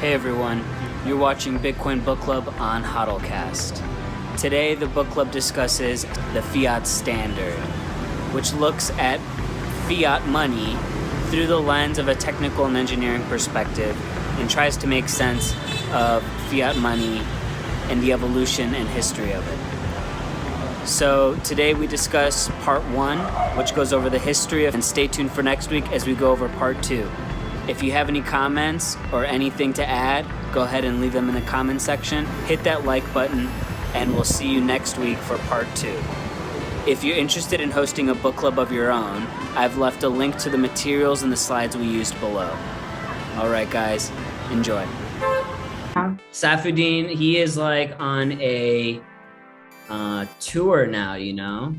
Hey everyone, you're watching Bitcoin Bookclub on Hodlcast. Today the book club discusses the Fiat Standard, which looks at fiat money through the lens of a technical and engineering perspective and tries to make sense of fiat money and the evolution and history of it. So today we discuss part 1, which goes over the history of, and stay tuned for next week as we go over part 2. If you have any comments or anything to add, go ahead and leave them in the comment section. Hit that like button, and we'll see you next week for part 2. If you're interested in hosting a book club of your own, I've left a link to the materials and the slides we used below. All right, guys, enjoy. Saifedean, he is like on a tour now, you know?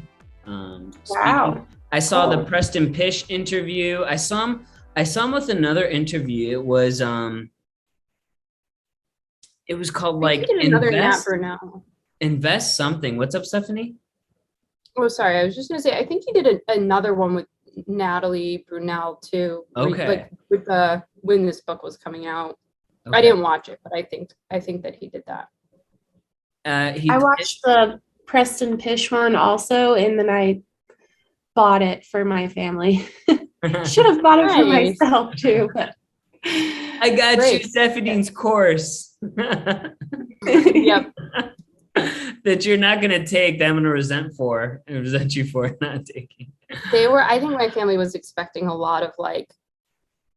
Wow. I saw the Preston Pish interview. I saw him with another interview. It was called like another nap for now. Invest something. What's up, Stephanie? Oh, sorry. I was just gonna say. I think he did another one with Natalie Brunel too. Okay. With when this book was coming out. Okay. I didn't watch it, but I think that he did that. I watched the Preston Pish one also, and then I bought it for my family. Should have bought it for myself too, but I got you Saifedean's course. Yep. That you're not gonna take, that I'm gonna resent you for not taking. I think my family was expecting a lot of like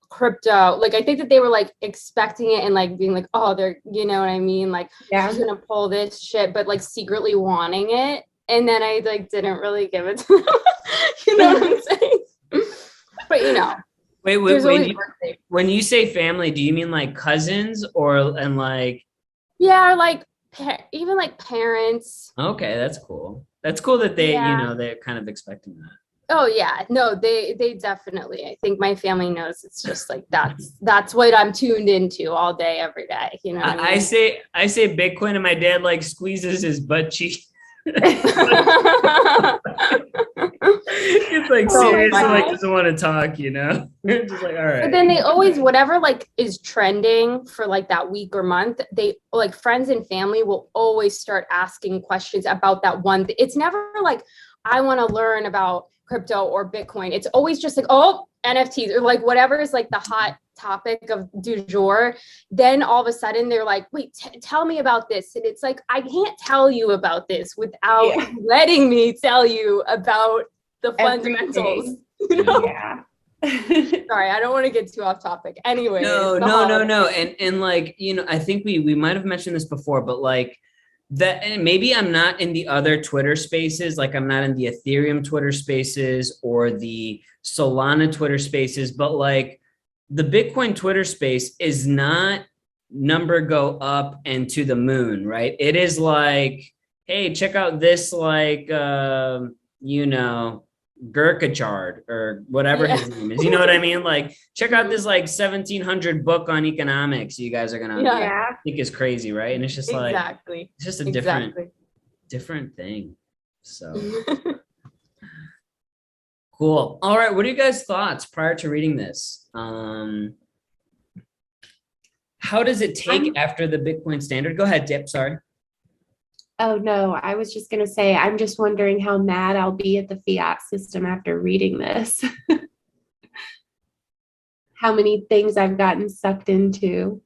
crypto. Like I think that they were like expecting it and like being like, oh, they're, you know what I mean? Like she's gonna pull this shit, but like secretly wanting it. And then I like didn't really give it to them. You know what I'm saying? But you know, wait, when you say family, do you mean like cousins or like? Yeah, or like even like parents. Okay, that's cool. That's cool that they, they're kind of expecting that. Oh yeah, no, they definitely. I think my family knows it's just like that's what I'm tuned into all day, every day. You know, I say Bitcoin, and my dad like squeezes his butt cheek. It's like seriously, like doesn't want to talk, you know. Just like, all right. But then they always, whatever like is trending for like that week or month, they like friends and family will always start asking questions about that one. It's never like I want to learn about crypto or Bitcoin. It's always just like, oh, NFTs or like whatever is like the hot topic of du jour. Then all of a sudden they're like, wait, tell me about this. And it's like, I can't tell you about this without letting me tell you about the fundamentals. You know? Yeah. Sorry, I don't want to get too off topic. Anyway. No. And like, you know, I think we might have mentioned this before, but like that, and maybe I'm not in the other Twitter spaces, like I'm not in the Ethereum Twitter spaces or the Solana Twitter spaces, but like the Bitcoin Twitter space is not number go up and to the moon, right? It is like, hey, check out this like, Gurkachard or whatever his name is. You know what I mean? Like, check out this like 1700 book on economics. You guys are gonna think is crazy, right? And it's just like it's just a different thing. So cool. All right, what are you guys' thoughts prior to reading this? How does it take after the Bitcoin Standard? Go ahead, Dip. Sorry. Oh no, I was just going to say, I'm just wondering how mad I'll be at the fiat system after reading this. How many things I've gotten sucked into.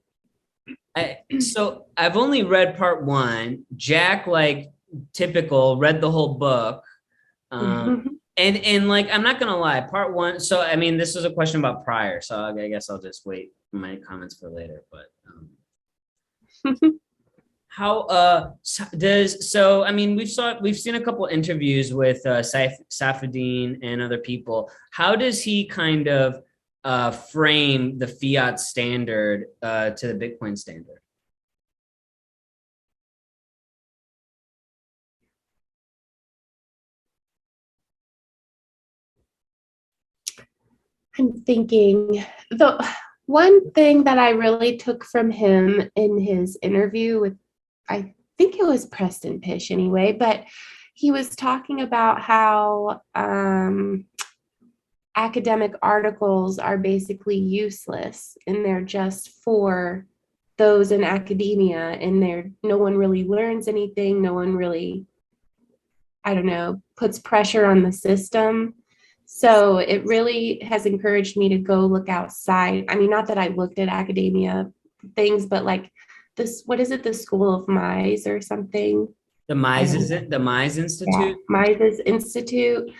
So I've only read part 1. Jack, like typical, read the whole book. And like, I'm not going to lie, part 1. So, I mean, this was a question about prior, so I guess I'll just wait my comments for later, but, how I mean, we've seen a couple interviews with Saifedean and other people. How does he kind of frame the fiat standard to the Bitcoin standard? I'm thinking the one thing that I really took from him in his interview with, I think it was Preston Pish anyway, but he was talking about how academic articles are basically useless and they're just for those in academia, and no one really learns anything. No one really, I don't know, puts pressure on the system. So it really has encouraged me to go look outside. I mean, not that I looked at academia things, but like this, what is it? The School of Mize or something? The Mize Institute? Yeah, Mize Institute.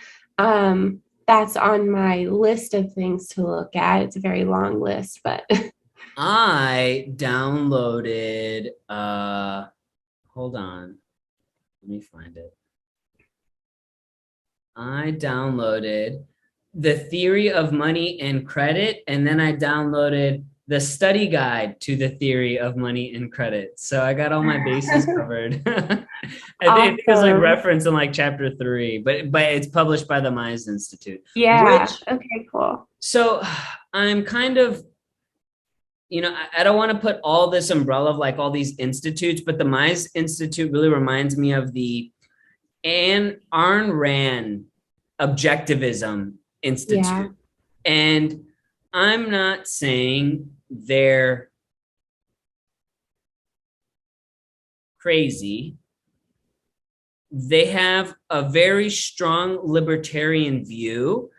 That's on my list of things to look at. It's a very long list, but I downloaded, hold on, let me find it. I downloaded The Theory of Money and Credit, and then I downloaded the study guide to the theory of money and credit. So I got all my bases covered. I think it was like referenced in like chapter 3, but it's published by the Mize Institute. Yeah. Okay, cool. So I'm kind of, I don't want to put all this umbrella of like all these institutes, but the Mize Institute really reminds me of the Ayn Rand Objectivism Institute. Yeah. And I'm not saying they're crazy. They have a very strong libertarian view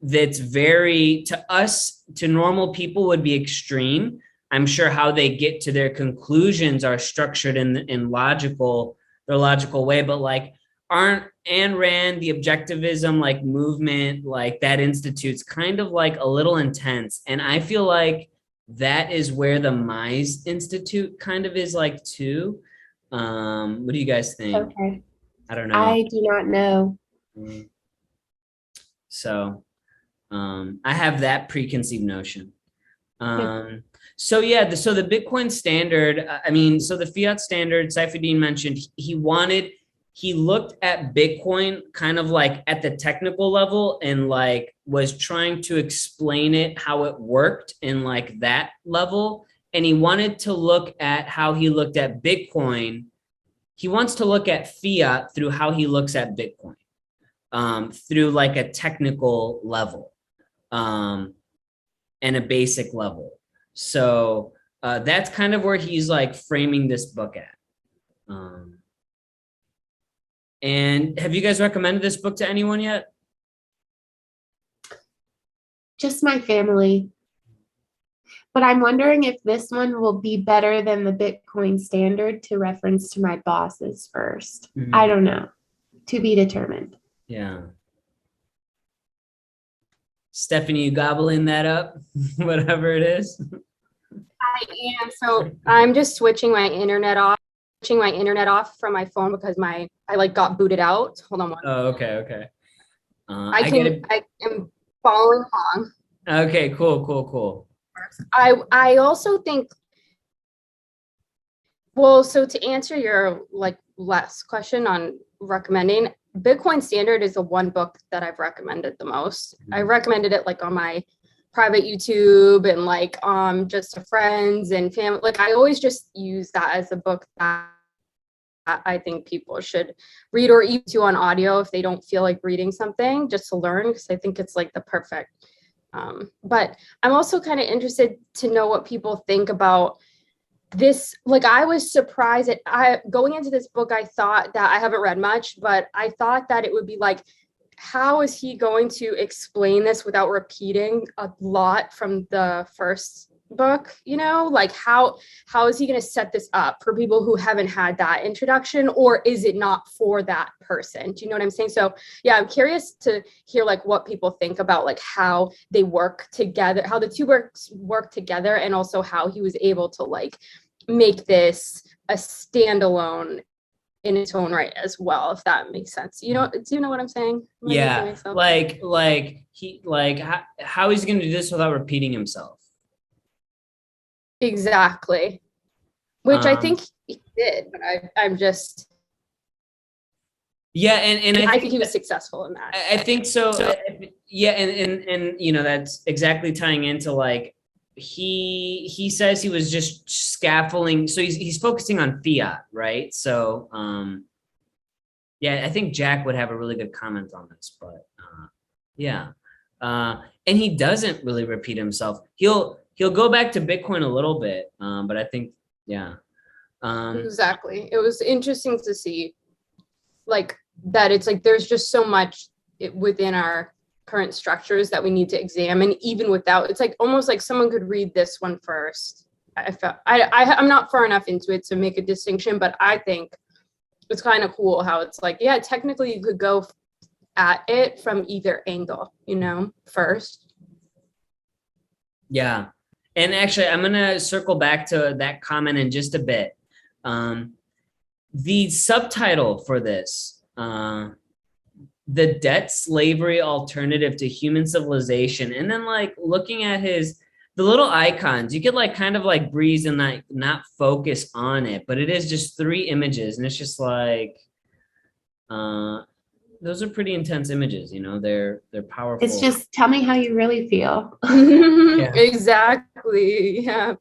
that's very, to us, to normal people, would be extreme. I'm sure how they get to their conclusions are structured in logical way, but like Ayn Rand, the objectivism like movement, like that institute's kind of like a little intense. And I feel like that is where the Mize Institute kind of is like too. What do you guys think? Okay. I don't know. I do not know. So I have that preconceived notion. So yeah, so the Bitcoin standard, so the Fiat Standard, Saifedean mentioned, he looked at Bitcoin kind of like at the technical level and like was trying to explain it, how it worked in like that level. And he wanted to look at how he looked at Bitcoin. He wants to look at fiat through how he looks at Bitcoin, through like a technical level, and a basic level. So that's kind of where he's like framing this book at. And have you guys recommended this book to anyone yet? Just my family. But I'm wondering if this one will be better than the Bitcoin Standard to reference to my bosses first. Mm-hmm. I don't know. To be determined. Yeah. Stephanie, you gobbling that up? Whatever it is. I am. So I'm just switching my internet off from my phone because I like got booted out. Hold on one. Oh, okay. I am following along. Okay, cool. I also think, well, so to answer your like last question on recommending, Bitcoin Standard is the one book that I've recommended the most. I recommended it like on my private YouTube and like just to friends and family. Like I always just use that as a book that I think people should read, or even to on audio if they don't feel like reading something, just to learn, because I think it's like the perfect. But I'm also kind of interested to know what people think about this. Like I was surprised going into this book, I thought that I haven't read much, but I thought that it would be like, how is he going to explain this without repeating a lot from the first book? Like how is he going to set this up for people who haven't had that introduction, or is it not for that person? Do you know what I'm saying? So yeah, I'm curious to hear like what people think about like how they work together, how the two books work together, and also how he was able to like make this a standalone in its own right as well, if that makes sense. Do you know what I'm saying? Yeah, how he's going to do this without repeating himself. Exactly. Which I think he did, but I'm just. Yeah, and I think he was successful in that. I think so. Yeah, and that's exactly tying into like he says he was just scaffolding. So he's focusing on fiat, right? So yeah, I think Jack would have a really good comment on this, but yeah, and he doesn't really repeat himself. He'll he'll go back to Bitcoin a little bit, but I think, yeah. Exactly. It was interesting to see like that it's like there's just so much within our current structures that we need to examine even without, it's like almost like someone could read this one first. I'm not far enough into it to make a distinction, but I think it's kind of cool how it's like, yeah, technically you could go at it from either angle, first. Yeah. And actually, I'm going to circle back to that comment in just a bit. The subtitle for this, the debt slavery alternative to human civilization, and then like looking at the little icons, you could like kind of like breeze and like not focus on it, but it is just 3 images, and it's just like those are pretty intense images, they're powerful. It's just tell me how you really feel. Yeah. Exactly. Yeah.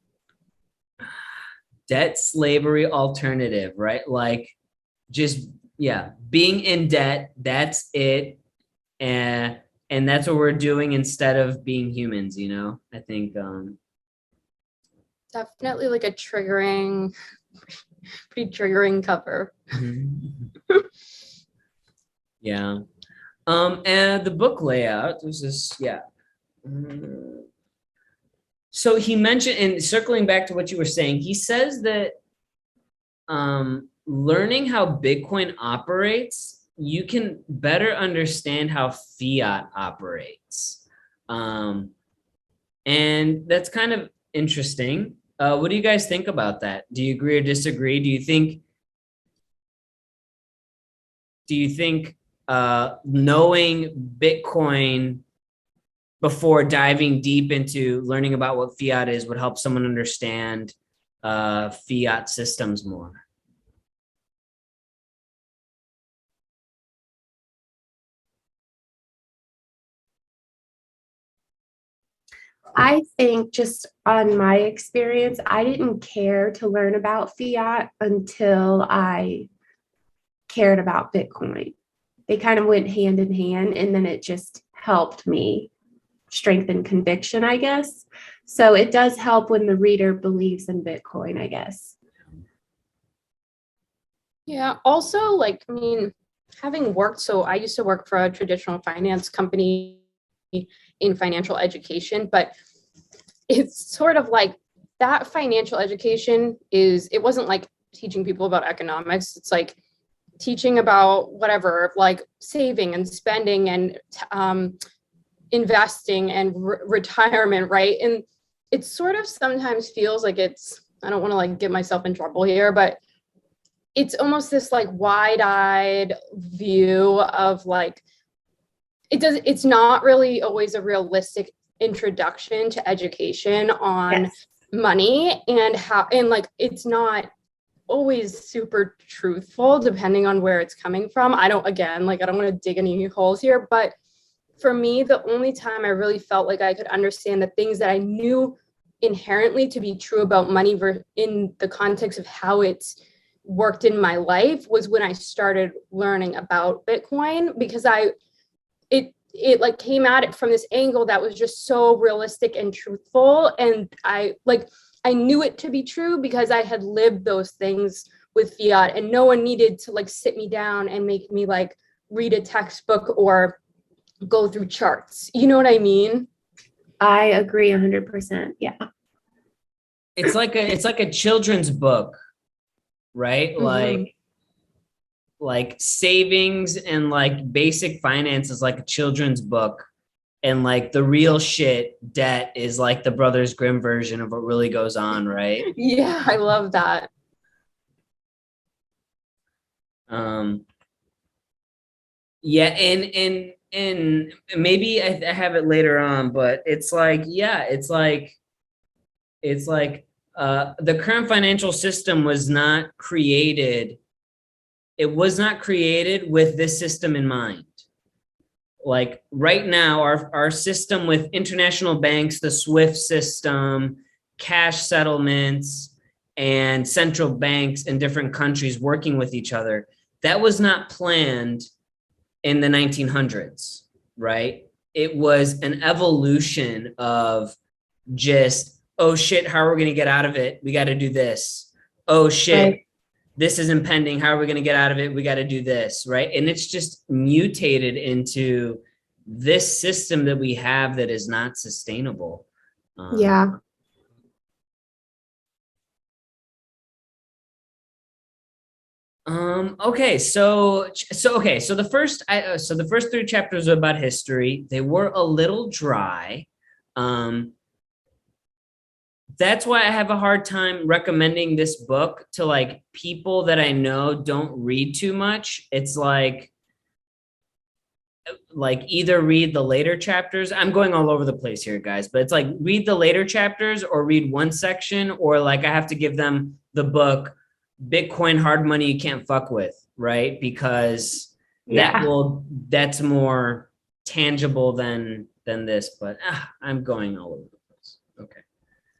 Debt slavery alternative, right? Like just, yeah, being in debt, that's it. And that's what we're doing instead of being humans, I think. Definitely like a pretty triggering cover. Yeah. And the book layout was this, yeah. So he mentioned, and circling back to what you were saying, he says that learning how Bitcoin operates, you can better understand how fiat operates. And that's kind of interesting. What do you guys think about that? Do you agree or disagree? Do you think knowing Bitcoin before diving deep into learning about what fiat is would help someone understand fiat systems more? I think just on my experience, I didn't care to learn about fiat until I cared about Bitcoin. They kind of went hand in hand, and then it just helped me strengthen conviction, I guess. So it does help when the reader believes in Bitcoin, I guess. Yeah. Also, like, I mean, having worked, so I used to work for a traditional finance company in financial education, but it's sort of like that financial education it wasn't like teaching people about economics. It's like teaching about whatever, like saving and spending and investing and retirement, right? And it sort of sometimes feels like I don't want to like get myself in trouble here, but it's almost this like wide-eyed view of like, it's not really always a realistic introduction to education on money and how, and like, it's not always super truthful depending on where it's coming from. I don't want to dig any holes here, but for me, the only time I really felt like I could understand the things that I knew inherently to be true about money in the context of how it's worked in my life was when I started learning about Bitcoin, because it like came at it from this angle that was just so realistic and truthful. And I knew it to be true because I had lived those things with fiat, and no one needed to like sit me down and make me like read a textbook or go through charts. You know what I mean? I agree 100%. Yeah. It's like a children's book, right? Mm-hmm. Like savings and like basic finance is like a children's book, and like the real shit, debt, is like the Brothers Grimm version of what really goes on, right? Yeah, I love that. Yeah, and maybe I have it later on, but it's like, yeah, it's like the current financial system was not created. It was not created with this system in mind. Like right now, our system with international banks, the SWIFT system, cash settlements, and central banks in different countries working with each other, that was not planned in the 1900s, right? It was an evolution of just oh shit, how are we going to get out of it? We got to do this. Oh shit, Right. this is impending. How are we going to get out of it? We got to do this, right? And it's just mutated into this system that we have that is not sustainable. Yeah. Okay, so the first three chapters are about history. They were a little dry. Um, that's why I have a hard time recommending this book to like people that I know don't read too much. It's like either read the later chapters. I'm going all over the place here, guys, but it's like read the later chapters or read one section, or like I have to give them the book Bitcoin Hard Money You Can't Fuck With, right? Because that's more tangible than this, but I'm going all over the place. Okay.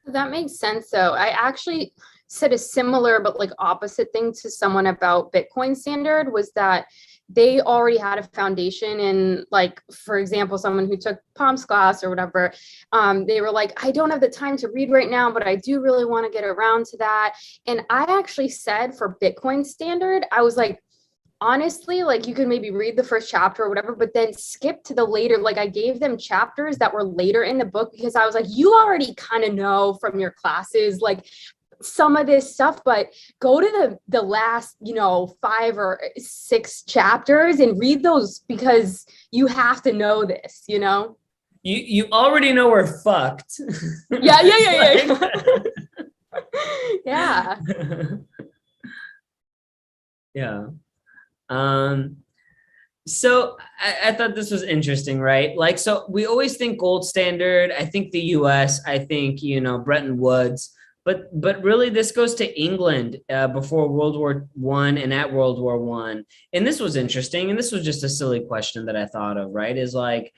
That makes sense though. I actually said a similar but like opposite thing to someone about Bitcoin Standard, was that they already had a foundation in, like, for example, someone who took Palm's class or whatever, they were like, I don't have the time to read right now, but I do really want to get around to that. And I actually said for Bitcoin Standard, I was like, honestly, like you could maybe read the first chapter or whatever, but then skip to the later. Like I gave them chapters that were later in the book because I was like, you already kind of know from your classes, like some of this stuff, but go to the last, 5 or 6 chapters and read those because you have to know this, You already know we're fucked. Yeah. Yeah. Yeah. So I thought this was interesting, right? Like, so we always think gold standard. I think the US, I think, Bretton Woods, but really this goes to England before World War I and at World War I. And this was interesting. And this was just a silly question that I thought of, right? Is like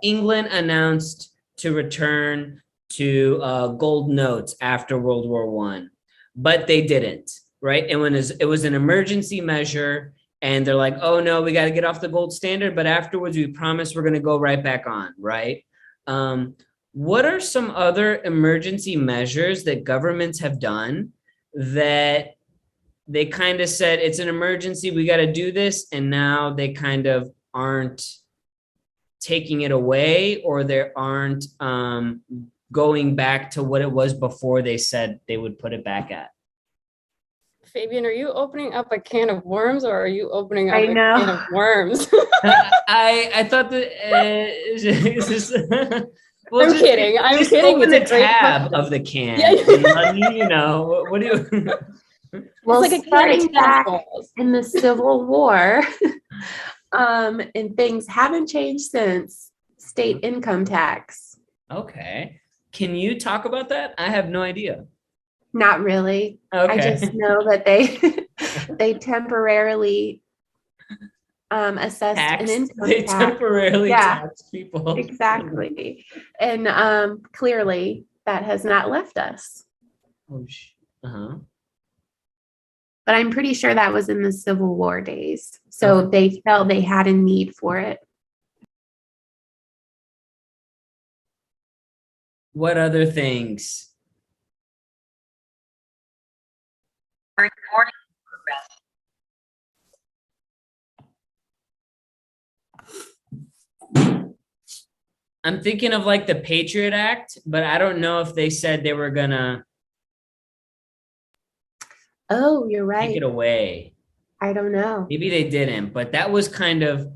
England announced to return to gold notes after World War I, but they didn't, right? And when it was an emergency measure, and they're like, oh no, we got to get off the gold standard, but afterwards we promise we're going to go right back on, right? What are some other emergency measures that governments have done that they kind of said it's an emergency, we got to do this, and now they kind of aren't taking it away, or they aren't going back to what it was before they said they would put it back at? Fabian, are you opening up a can of worms, or are you opening up I a know. can of worms? I thought that well, I'm kidding. I'm kidding. Open It's the a great tab question. of the can. Yeah. What do you? Well, It's like a starting can of back tadpoles. in the Civil War, and things haven't changed since, state income tax. Okay. Can you talk about that? I have no idea. Not really. Okay. I just know that they temporarily assessed an income They tax. temporarily tax people. Exactly. And clearly that has not left us. Oh, uh-huh. But I'm pretty sure that was in the Civil War days. So they felt they had a need for it. What other things? I'm thinking of like the Patriot Act, but I don't know if they said they were gonna Oh, you're right. take it away. I don't know. Maybe they didn't, but that was kind of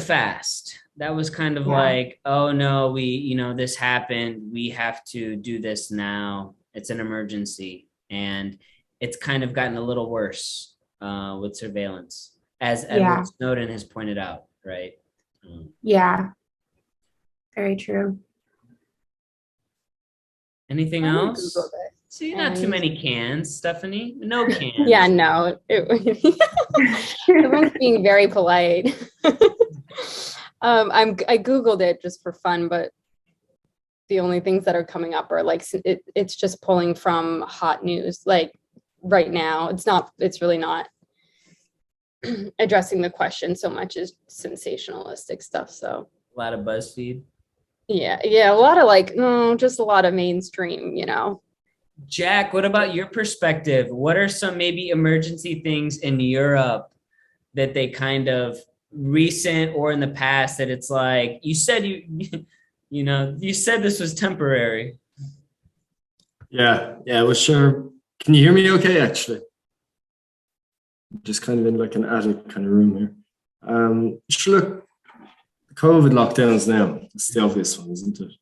fast. That was kind of like, oh no, this happened. We have to do this now. It's an emergency. And it's kind of gotten a little worse with surveillance, as Edward Snowden has pointed out, right? Yeah. Very true. Anything else? See, not too many cans, Stephanie. No cans. Yeah, no. Everyone's being very polite. I Googled it just for fun, but the only things that are coming up are like it's just pulling from hot news. Like right now, it's really not addressing the question so much as sensationalistic stuff. So a lot of BuzzFeed. Yeah, a lot of like, just a lot of mainstream, Jack, what about your perspective? What are some maybe emergency things in Europe that they kind of recent or in the past that it's like you said you said this was temporary. Yeah, well, sure. Can you hear me okay, actually? Just kind of in like an attic kind of room here. Sure, look, COVID lockdowns now, it's the obvious one, isn't it?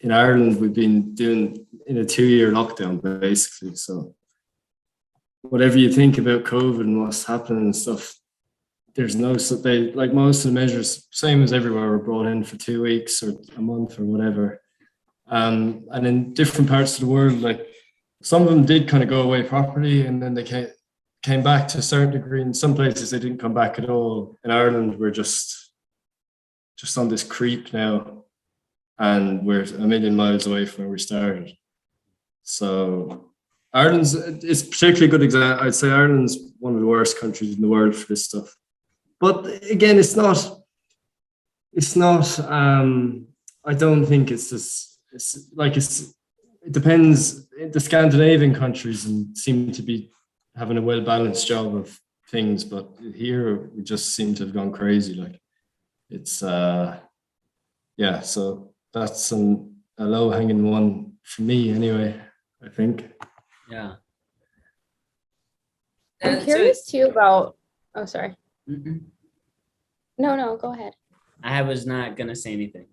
In Ireland, we've been doing in a 2-year lockdown, basically. So whatever you think about COVID and what's happening and stuff, there's no, so they, like most of the measures, same as everywhere, were brought in for 2 weeks or a month or whatever. And in different parts of the world, like some of them did kind of go away properly, and then they came back to a certain degree. In some places, they didn't come back at all. In Ireland, we're just on this creep now, and we're a million miles away from where we started. So it's particularly good example. I'd say Ireland's one of the worst countries in the world for this stuff. But again, it's not. I don't think it's this. It depends. The Scandinavian countries and seem to be having a well-balanced job of things, but here we just seem to have gone crazy. Like it's so that's a low-hanging one for me anyway, I think. Yeah. I'm curious too about, oh, sorry. Mm-mm. No, go ahead. I was not gonna say anything.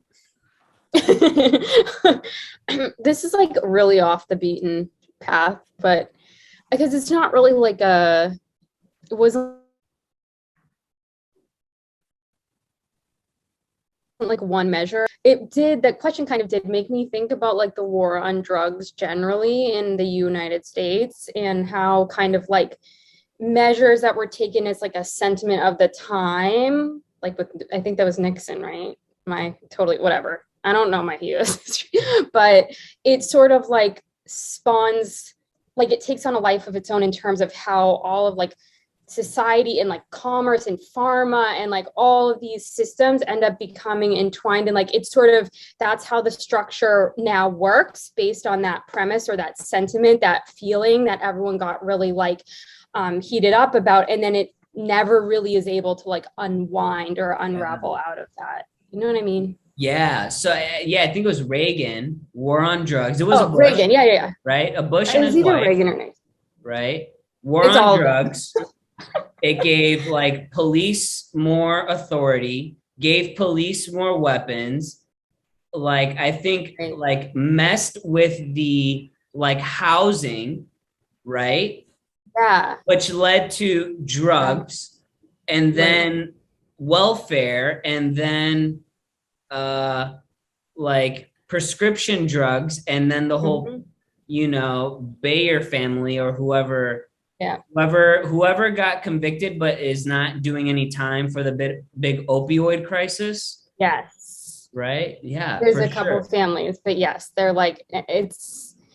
This is like really off the beaten path, but because it's not really like it wasn't like one measure. That question kind of did make me think about like the war on drugs generally in the United States, and how kind of like measures that were taken as like a sentiment of the time, like I think that was Nixon, right? Whatever. I don't know my US history, but it sort of like spawns, like it takes on a life of its own in terms of how all of like society and like commerce and pharma and like all of these systems end up becoming entwined, and like it's sort of, that's how the structure now works based on that premise or that sentiment, that feeling that everyone got really like heated up about, and then it never really is able to like unwind or unravel out of that. You know what I mean? Yeah. So I think it was Reagan, war on drugs. It was a Bush, Reagan. Yeah. right? A Bush and his either wife, Reagan or Nixon. right? War on drugs. It gave like police more authority, gave police more weapons. Like I think like messed with the like housing, right? Yeah. Which led to drugs, and then welfare, and then like prescription drugs, and then the whole Bayer family or whoever got convicted but is not doing any time for the big opioid crisis. Yes. Right? Yeah. There's a couple of families, but yes, they're like,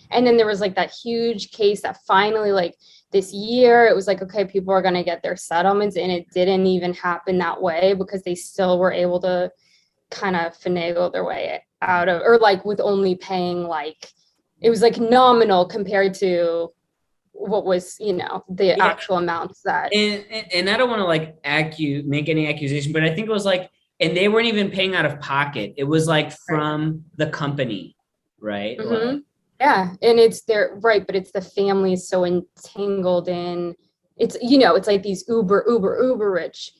and then there was like that huge case that finally like this year, it was like, okay, people are going to get their settlements, and it didn't even happen that way because they still were able to kind of finagle their way out of, or like with only paying like, it was like nominal compared to what was, the actual amounts that. And I don't want to like make any accusation, but I think it was like, and they weren't even paying out of pocket. It was like from the company, right? Mm-hmm. Like, yeah, and it's right, but it's the families so entangled in, it's like these uber rich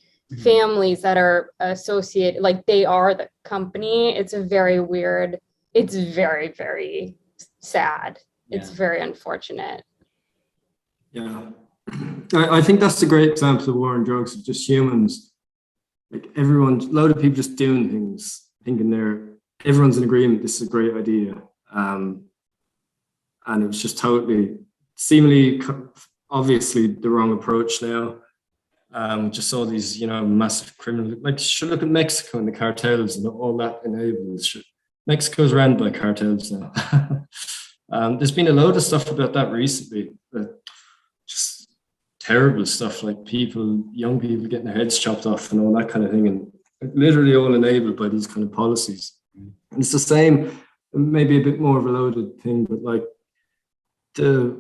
families that are associated, like they are the company. It's a very weird, it's very, very sad. Yeah. It's very unfortunate. Yeah, I think that's a great example of war on drugs, of just humans, like a load of people just doing things, thinking everyone's in agreement, this is a great idea. And it was just totally, seemingly, obviously the wrong approach now. Just all these, massive criminal, like should look at Mexico and the cartels and all that enables. Mexico's run by cartels now. There's been a load of stuff about that recently, just terrible stuff, like young people getting their heads chopped off and all that kind of thing. And literally all enabled by these kind of policies. And it's the same, maybe a bit more of a loaded thing, but like the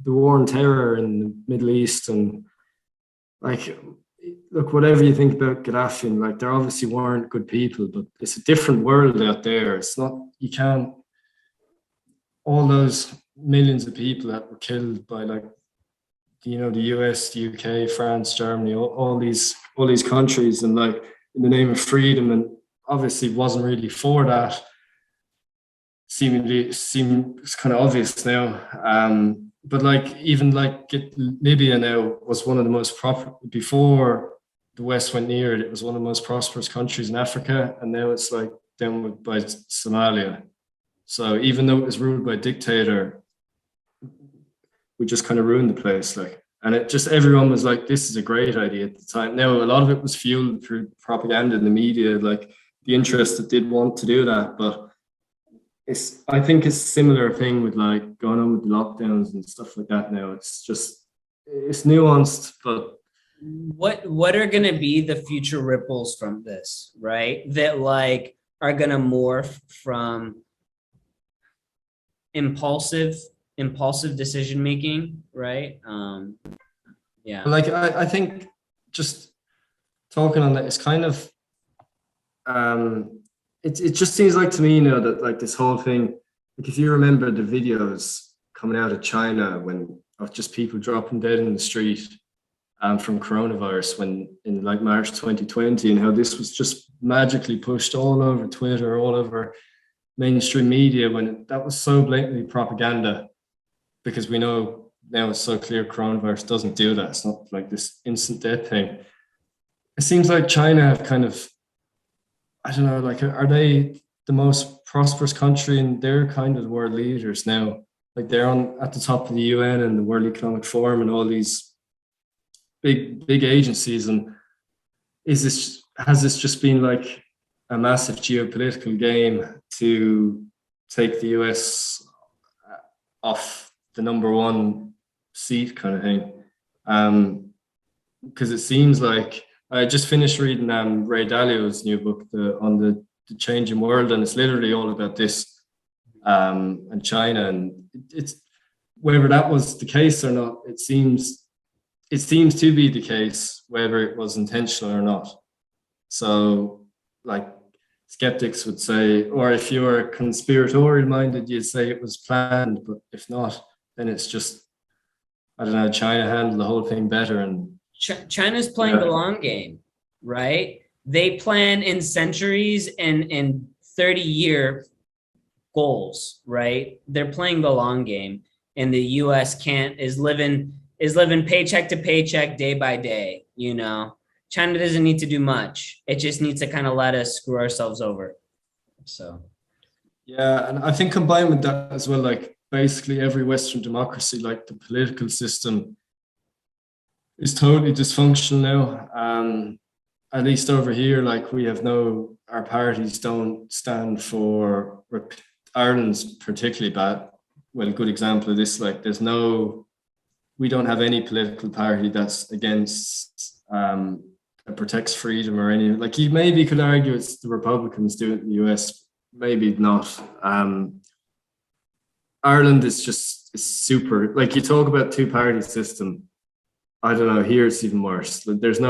war on terror in the Middle East, and like, look, whatever you think about Gaddafi, and like, there obviously weren't good people, but it's a different world out there. It's not, you can't, all those millions of people that were killed by, like, you know, the US, the UK, France, Germany, all these countries, and like, in the name of freedom, and obviously wasn't really for that. Seems kind of obvious now. But like, even like Libya now was one of the most before the West went near it. It was one of the most prosperous countries in Africa, and now it's like down by Somalia. So even though it was ruled by a dictator, we just kind of ruined the place. Like, and it just, everyone was like, "This is a great idea" at the time. Now a lot of it was fueled through propaganda in the media, like the interests that did want to do that, but. I think it's a similar thing with like going on with the lockdowns and stuff like that now. It's just, it's nuanced, but what are going to be the future ripples from this, right? That like are going to morph from impulsive decision making, right? Yeah. Like I think just talking on that, it's kind of it just seems like to me, you know, that like this whole thing, like if you remember the videos coming out of China when of just people dropping dead in the street from coronavirus when in like March 2020, and how this was just magically pushed all over Twitter, all over mainstream media, when that was so blatantly propaganda, because we know now it's so clear coronavirus doesn't do that. It's not like this instant death thing. It seems like China have kind of, I don't know, like, are they the most prosperous country, and they're kind of the world leaders now? Like, they're at the top of the UN and the World Economic Forum and all these big agencies. And has this just been like a massive geopolitical game to take the US off the number one seat kind of thing? Because it seems like, I just finished reading Ray Dalio's new book on the changing world, and it's literally all about this and China. And it's, whether that was the case or not, it seems to be the case, whether it was intentional or not. So, like, skeptics would say, or if you're conspiratorial minded, you'd say it was planned. But if not, then it's just, I don't know, China handled the whole thing better. And China's playing the long game, right? They plan in centuries and in 30-year goals, right? They're playing the long game, and the US is living paycheck to paycheck, day by day, you know. China doesn't need to do much. It just needs to kind of let us screw ourselves over. So yeah, and I think combined with that as well, like basically every Western democracy, like the political system is totally dysfunctional now. At least over here, like our parties don't stand for, Ireland's particularly bad. Well, a good example of this, like we don't have any political party that's against, that protects freedom or any, like, you maybe could argue it's the Republicans do it in the US, maybe not. Ireland is super, like, you talk about two-party system, I don't know, here it's even worse. There's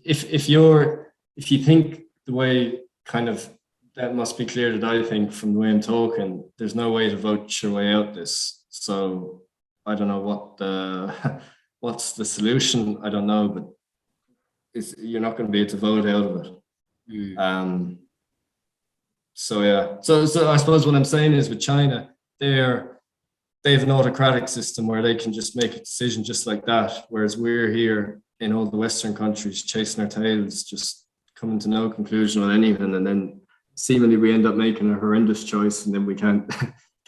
if you think the way, kind of, that must be clear that I think from the way I'm talking, there's no way to vote your way out this. So I don't know what's the solution. I don't know, but you're not going to be able to vote out of it. So yeah. So I suppose what I'm saying is, with China, they have an autocratic system where they can just make a decision just like that, whereas we're here in all the Western countries chasing our tails, just coming to no conclusion on anything, and then seemingly we end up making a horrendous choice, and then we can't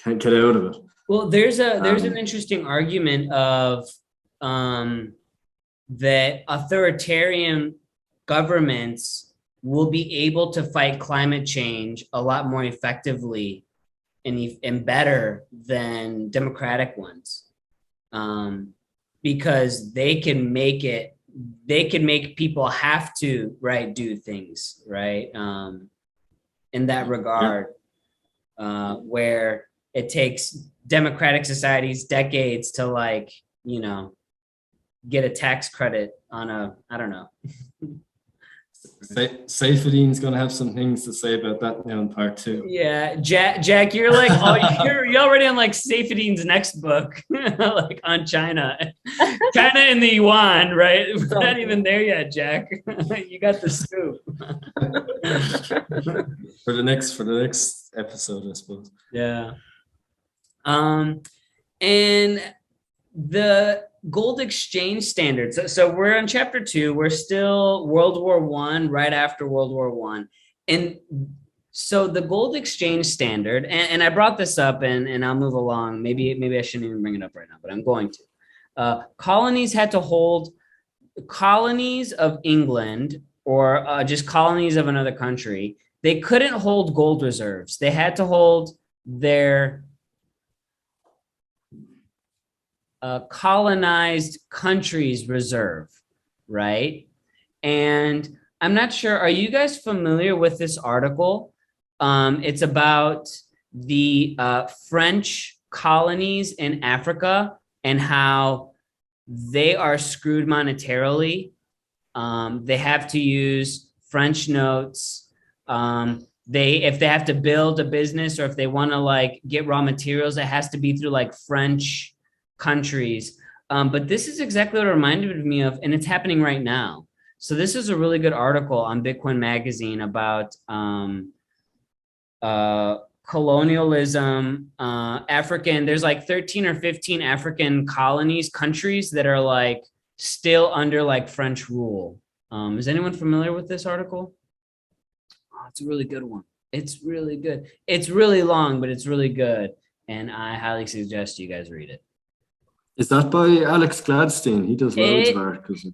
get out of it. Well, there's an interesting argument of that authoritarian governments will be able to fight climate change a lot more effectively and better than democratic ones, because they can make it they can make people have to, right, do things, right, in that regard, where it takes democratic societies decades to, like, you know, get a tax credit on a, I don't know. Saifedean's going to have some things to say about that now in part 2. Yeah, Jack, you're like, oh, you're already on like Saifedean's next book, like on China and the yuan, right? We're not even there yet, Jack. You got the scoop. for the next episode, I suppose. Yeah. And the gold exchange standard. So we're on chapter 2. We're still World War I, right after World War I. And so the gold exchange standard, and I brought this up, and I'll move along. Maybe I shouldn't even bring it up right now, but I'm going to. Colonies had to hold, colonies of England or just colonies of another country, they couldn't hold gold reserves. They had to hold their colonized countries reserve, right? And I'm not sure, are you guys familiar with this article? It's about the French colonies in Africa and how they are screwed monetarily. They have to use French notes. If they have to build a business, or if they want to like get raw materials, it has to be through like French countries. But this is exactly what it reminded me of, and it's happening right now. So this is a really good article on Bitcoin Magazine about colonialism, African. There's like 13 or 15 African colonies, countries that are like still under like French rule. Is anyone familiar with this article? Oh, it's a really good one. It's really good. It's really long, but it's really good. And I highly suggest you guys read it. Is that by Alex Gladstein? He does loads of articles.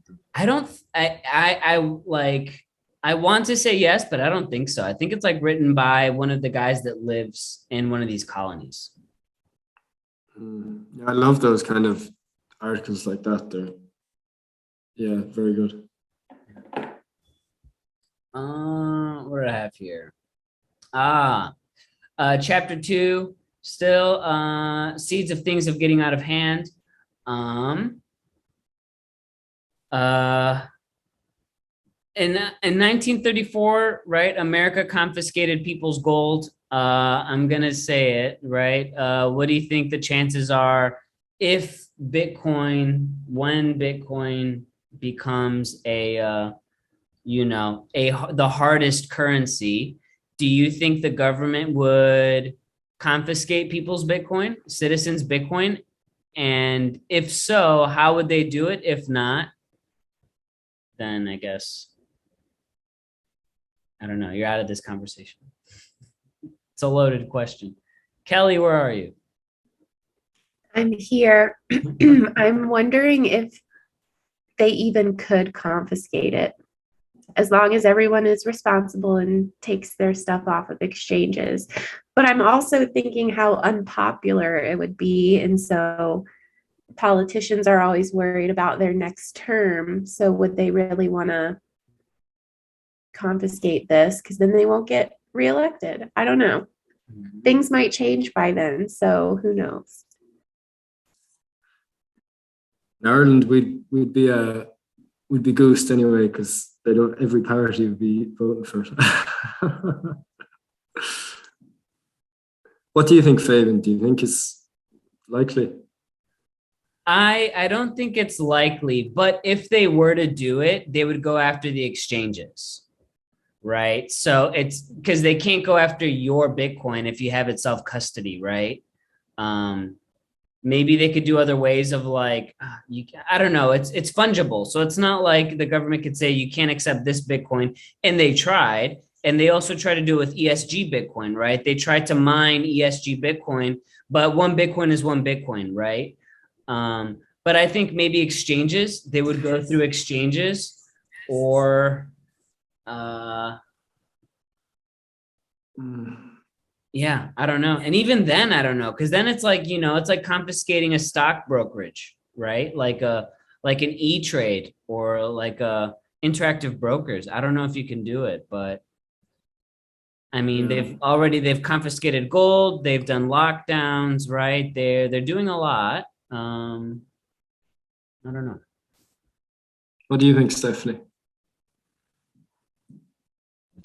I want to say yes, but I don't think so. I think it's like written by one of the guys that lives in one of these colonies. Yeah, I love those kind of articles like that. Yeah, very good. What do I have here? Chapter 2, still seeds of things of getting out of hand. In 1934, right, America confiscated people's gold. I'm gonna say it, right? What do you think the chances are if when Bitcoin becomes the hardest currency? Do you think the government would confiscate people's Bitcoin, citizens' Bitcoin? And if so, how would they do it? If not, then I guess, I don't know, you're out of this conversation. It's a loaded question. Kelly, where are you? I'm here. I'm wondering if they even could confiscate it, as long as everyone is responsible and takes their stuff off of exchanges. But I'm also thinking how unpopular it would be. And so politicians are always worried about their next term. So would they really want to confiscate this? Because then they won't get reelected. I don't know. Things might change by then. So who knows? In Ireland, we'd be goosed anyway, because every party would be voting for it. What do you think, Fabian? Do you think it's likely? I don't think it's likely, but if they were to do it, they would go after the exchanges, right? So it's because they can't go after your Bitcoin if you have it self-custody, right? Maybe they could do other ways of like, I don't know, it's fungible. So it's not like the government could say you can't accept this Bitcoin, and they tried. And they also try to do it with ESG Bitcoin, right? They tried to mine ESG Bitcoin, but one Bitcoin is one Bitcoin, right? But I think maybe exchanges, they would go through exchanges, or yeah, I don't know. And even then, I don't know, because then it's like, it's like confiscating a stock brokerage, right? Like a like an E-Trade or like a interactive brokers. I don't know if you can do it, but I mean, they've confiscated gold, they've done lockdowns, right? They're doing a lot. I don't know. What do you think, Stephanie?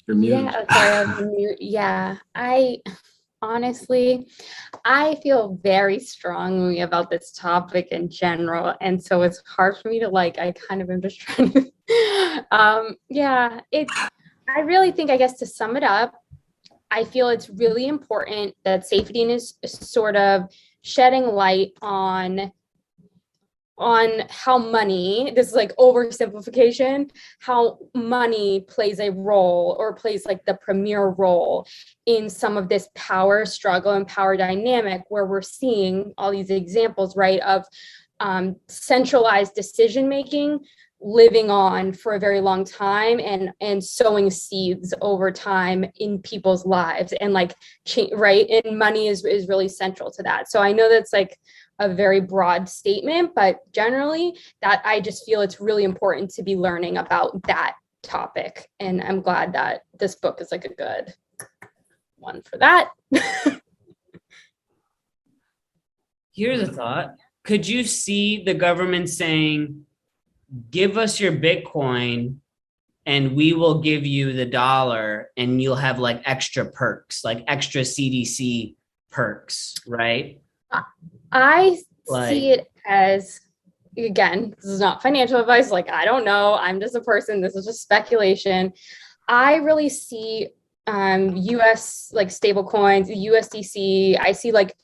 You're muted. Yeah, sorry, I was on mute. Yeah, I honestly, I feel very strongly about this topic in general, and so it's hard for me to like. I kind of am just trying to. Yeah, it's. I really think, I guess, to sum it up, I feel it's really important that Saifedean is sort of shedding light on how money, this is like oversimplification, how money plays a role or plays like the premier role in some of this power struggle and power dynamic, where we're seeing all these examples, right, of centralized decision making living on for a very long time and sowing seeds over time in people's lives, and like right, and money is really central to that. So I know that's like a very broad statement, but generally that I just feel it's really important to be learning about that topic, and I'm glad that this book is like a good one for that. Here's a thought. Could you see the government saying, give us your Bitcoin and we will give you the dollar, and you'll have like extra perks, like extra CDC perks, right? I see it as, again, this is not financial advice. Like, I don't know. I'm just a person. This is just speculation. I really see US like stable coins, USDC. I see like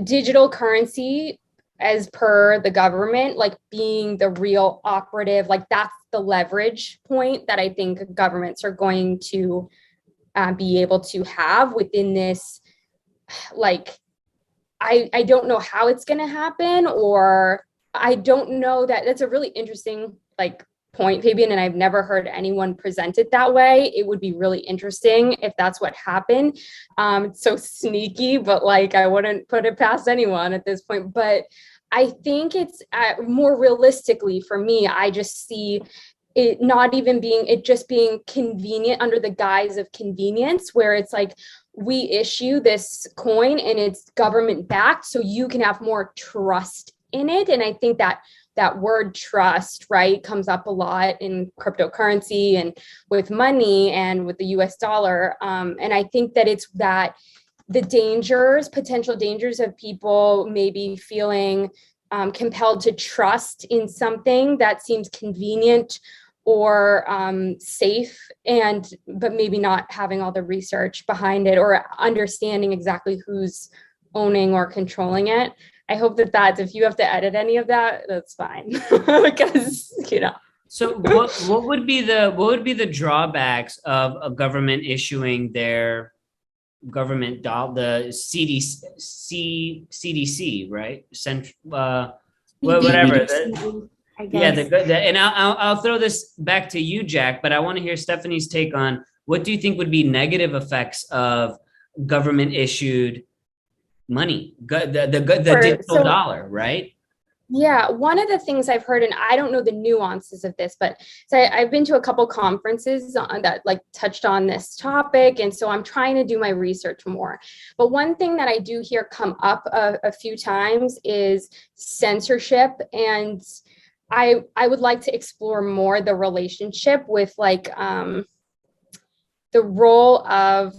digital currency as per the government, like being the real operative, like that's the leverage point that I think governments are going to be able to have within this. Like, I don't know how it's going to happen, or I don't know that. That's a really interesting like point, Fabian, and I've never heard anyone present it that way. It would be really interesting if that's what happened. It's so sneaky, but like I wouldn't put it past anyone at this point. But I think it's more realistically for me, I just see it not even being, it just being convenient under the guise of convenience, where it's like, we issue this coin and it's government backed, so you can have more trust in it. And I think that that word trust, right, comes up a lot in cryptocurrency and with money and with the US dollar. And I think that it's that the dangers, potential dangers of people maybe feeling compelled to trust in something that seems convenient or safe, but maybe not having all the research behind it or understanding exactly who's owning or controlling it. I hope that if you have to edit any of that, that's fine. Because, you know. So what would be the drawbacks of a government issuing their government the CDC, right? Whatever. Yeah, and I'll throw this back to you, Jack, but I want to hear Stephanie's take on what do you think would be negative effects of government issued money, the digital dollar, right? Yeah, one of the things I've heard, and I don't know the nuances of this, but so I've been to a couple conferences that like touched on this topic, and so I'm trying to do my research more. But one thing that I do hear come up a few times is censorship, and I would like to explore more the relationship with like the role of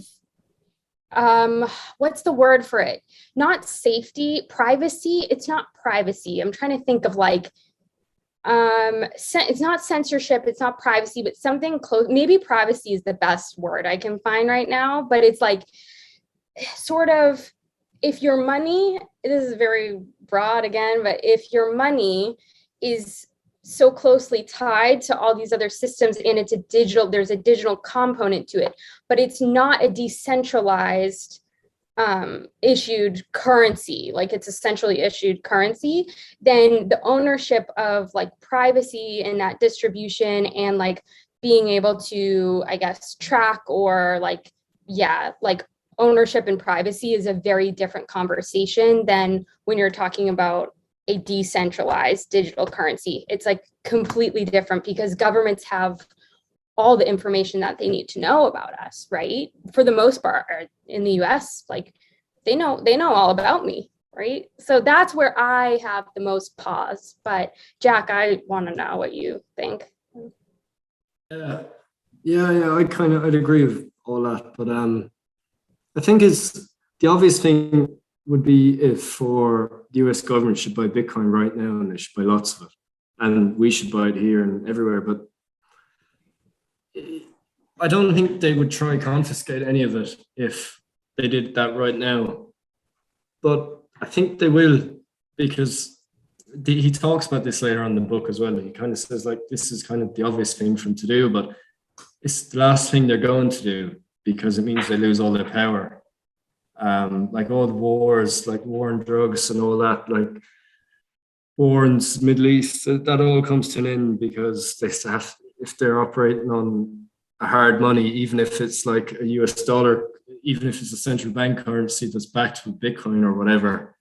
what's the word for it? Not safety, privacy. It's not privacy. I'm trying to think of like it's not censorship, it's not privacy, but something close. Maybe privacy is the best word I can find right now, but it's like sort of, if your money, this is very broad again, but if your money is so closely tied to all these other systems and there's a digital component to it, but it's not a decentralized issued currency, like it's a centrally issued currency, then the ownership of like privacy and that distribution and like being able to, I guess, track or like, yeah, like ownership and privacy is a very different conversation than when you're talking about a decentralized digital currency. It's like completely different because governments have all the information that they need to know about us, right? For the most part, in the US, like they know all about me, right? So that's where I have the most pause. But Jack, I want to know what you think. Yeah, I'd agree with all that, but I think it's the obvious thing would be if for the US government should buy Bitcoin right now, and they should buy lots of it, and we should buy it here and everywhere. But I don't think they would try confiscate any of it if they did that right now. But I think they will, because he talks about this later on in the book as well. He kind of says like this is kind of the obvious thing for them to do, but it's the last thing they're going to do because it means they lose all their power. Like all the wars, like war on drugs and all that, like war in the Middle East, that all comes to an end because they have, if they're operating on a hard money, even if it's like a US dollar, even if it's a central bank currency that's backed with Bitcoin or whatever,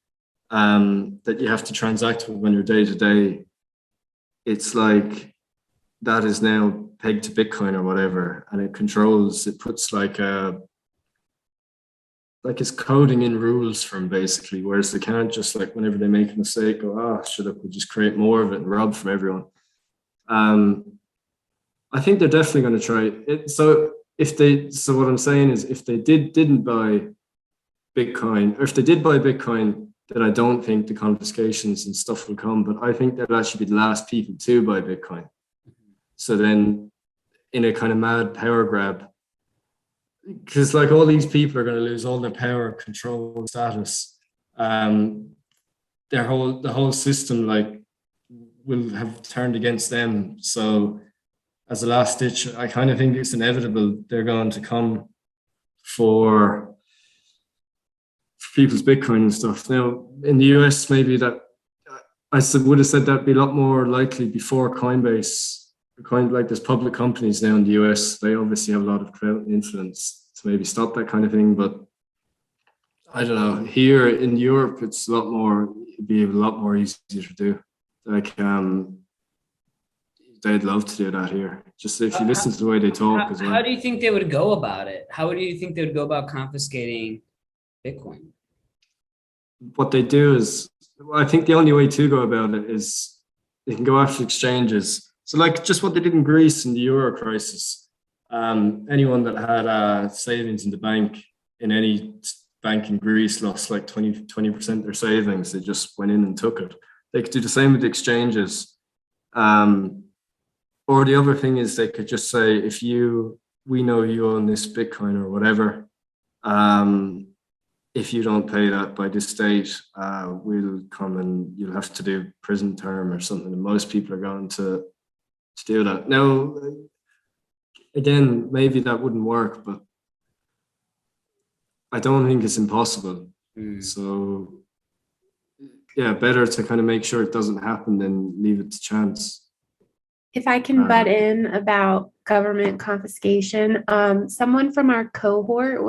that you have to transact with on your day to day, it's like that is now pegged to Bitcoin or whatever, and it puts like it's coding in rules from basically, whereas they can't just like whenever they make a mistake go, shut up, we'll just create more of it and rob from everyone. I think they're definitely going to try it. So what I'm saying is if they didn't buy Bitcoin, or if they did buy Bitcoin, then I don't think the confiscations and stuff will come, but I think they'll actually be the last people to buy Bitcoin. So then in a kind of mad power grab, because like all these people are going to lose all their power, control, status. The whole system like will have turned against them. So as a last ditch, I kind of think it's inevitable they're going to come for people's Bitcoin and stuff. Now in the US, maybe that I would have said that'd be a lot more likely before Coinbase. Like there's public companies now in the US, they obviously have a lot of clout and influence to maybe stop that kind of thing. But I don't know. Here in Europe, it'd be a lot more easier to do. Like they'd love to do that here. Just if you listen to the way they talk as well. How do you think they would go about it? How do you think they would go about confiscating Bitcoin? What they do is, I think the only way to go about it is they can go after exchanges. So like just what they did in Greece in the Euro crisis, anyone that had savings in the bank, in any bank in Greece, lost like 20% of their savings. They just went in and took it. They could do the same with the exchanges. Or the other thing is they could just say, we know you own this Bitcoin or whatever. If you don't pay that by this date, we'll come and you'll have to do prison term or something. And most people are going to do that. Now, again, maybe that wouldn't work, but I don't think it's impossible. So, yeah, better to kind of make sure it doesn't happen than leave it to chance. If I can butt in about government confiscation, someone from our cohort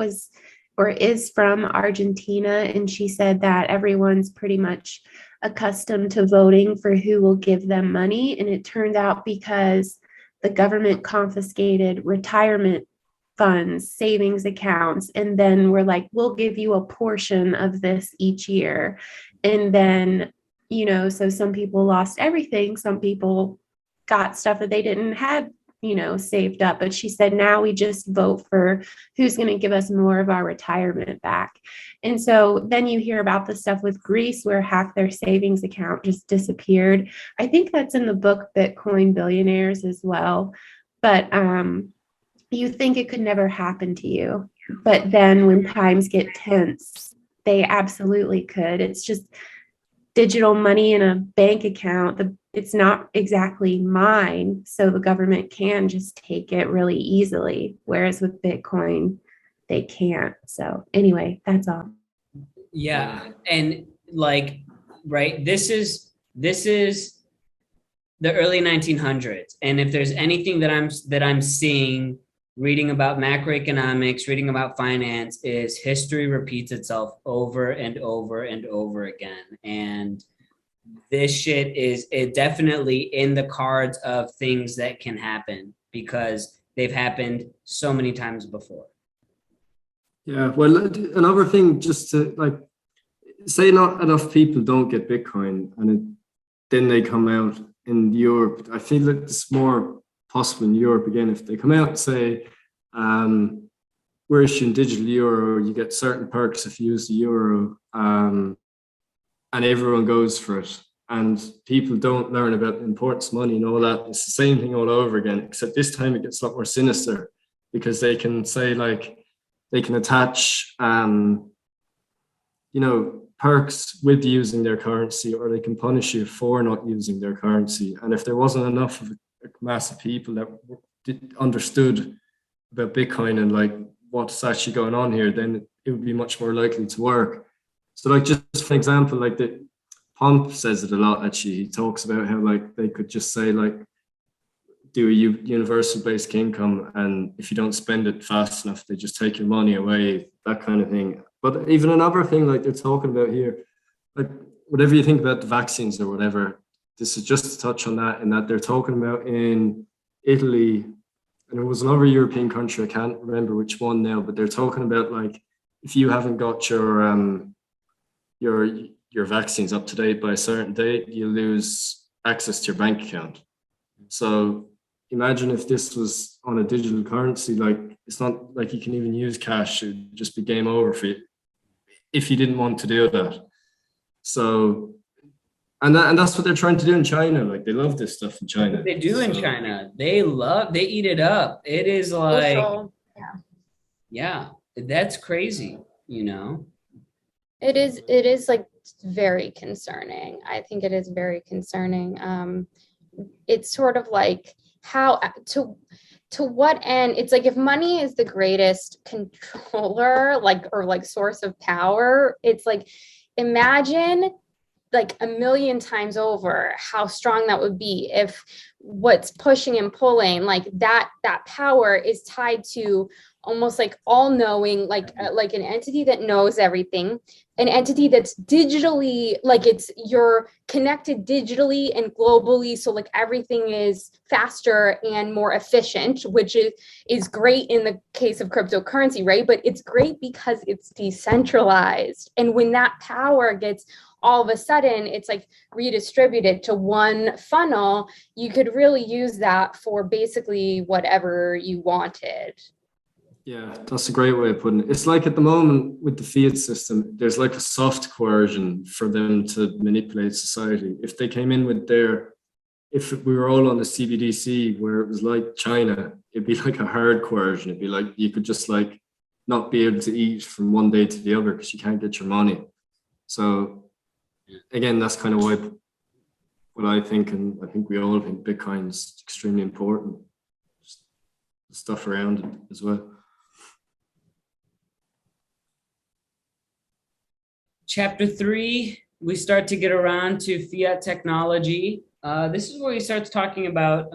is from Argentina, and she said that everyone's pretty much accustomed to voting for who will give them money. And it turned out because the government confiscated retirement funds, savings accounts, and then we're like, we'll give you a portion of this each year. And then, so some people lost everything. Some people got stuff that they didn't have, saved up. But she said, now we just vote for who's going to give us more of our retirement back. And so then you hear about the stuff with Greece where half their savings account just disappeared. I think that's in the book Bitcoin Billionaires as well. But you think it could never happen to you. But then when times get tense, they absolutely could. It's just digital money in a bank account. It's not exactly mine, so the government can just take it really easily, whereas with Bitcoin, they can't. So anyway, that's all. Yeah, and like, right, this is the early 1900s, and if there's anything that I'm seeing, reading about macroeconomics, reading about finance, is history repeats itself over and over and over again. And this shit is it definitely in the cards of things that can happen because they've happened so many times before. Yeah, well, another thing, just to like say, not enough people don't get Bitcoin, and then they come out in Europe. I feel like it's more possible in Europe again if they come out and say, "We're issuing digital euro. You get certain perks if you use the euro," and everyone goes for it. And people don't learn about the importance of money and all that. It's the same thing all over again, except this time it gets a lot more sinister because they can say like they can attach, perks with using their currency, or they can punish you for not using their currency. And if there wasn't enough of a mass of people that understood about Bitcoin and like what's actually going on here, then it would be much more likely to work. So like just for example, like the Pomp says it a lot actually. He talks about how like they could just say like do a universal basic income, and if you don't spend it fast enough, they just take your money away, that kind of thing. But even another thing like they're talking about here, like whatever you think about the vaccines or whatever, this is just to touch on that, and that they're talking about in Italy, and it was another European country, I can't remember which one now, but they're talking about like if you haven't got your vaccines up to date by a certain date, you lose access to your bank account. So imagine if this was on a digital currency, like it's not like you can even use cash, it would just be game over for you if you didn't want to do that. So and that's what they're trying to do in China. Like they love this stuff in China. They do in China. They eat it up. It is like yeah, that's crazy, you know. It is like very concerning. I think it is very concerning. It's sort of like how to what end. It's like if money is the greatest controller, like or like source of power, it's like imagine like a million times over how strong that would be if what's pushing and pulling like that power is tied to almost like all knowing, like an entity that knows everything, an entity that's digitally, like you're connected digitally and globally. So like everything is faster and more efficient, which is great in the case of cryptocurrency, right? But it's great because it's decentralized. And when that power gets all of a sudden it's like redistributed to one funnel, you could really use that for basically whatever you wanted. Yeah, that's a great way of putting it. It's like at the moment with the fiat system, there's like a soft coercion for them to manipulate society. If they came in with if we were all on the CBDC where it was like China, it'd be like a hard coercion. It'd be like you could just like not be able to eat from one day to the other because you can't get your money. So again, that's kind of what I think, and I think we all think Bitcoin's extremely important. Just the stuff around it as well. Chapter 3, we start to get around to fiat technology. This is where he starts talking about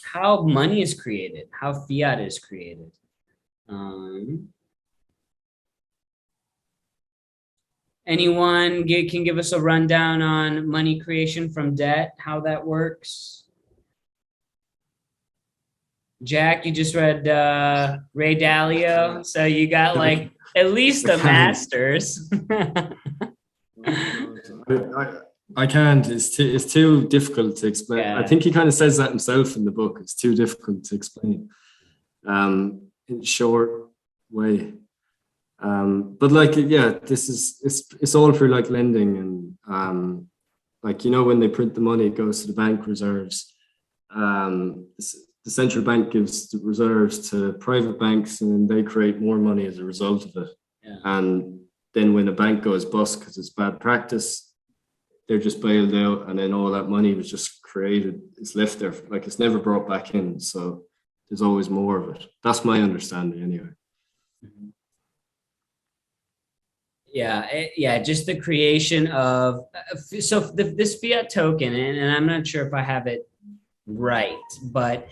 how money is created, how fiat is created. Anyone can give us a rundown on money creation from debt, how that works? Jack, you just read Ray Dalio, so you got like at least a master's. I can't. It's too difficult to explain. Yeah. I think he kind of says that himself in the book. It's too difficult to explain in a short way. But like, yeah, it's all for like lending and like, you know, when they print the money, it goes to the bank reserves. The central bank gives the reserves to private banks and they create more money as a result of it. Yeah. And then when a bank goes bust because it's bad practice, they're just bailed out, and then all that money was just created. It's left there, like it's never brought back in. So there's always more of it. That's my understanding anyway. Mm-hmm. Yeah, just the creation of this fiat token, and I'm not sure if I have it right, but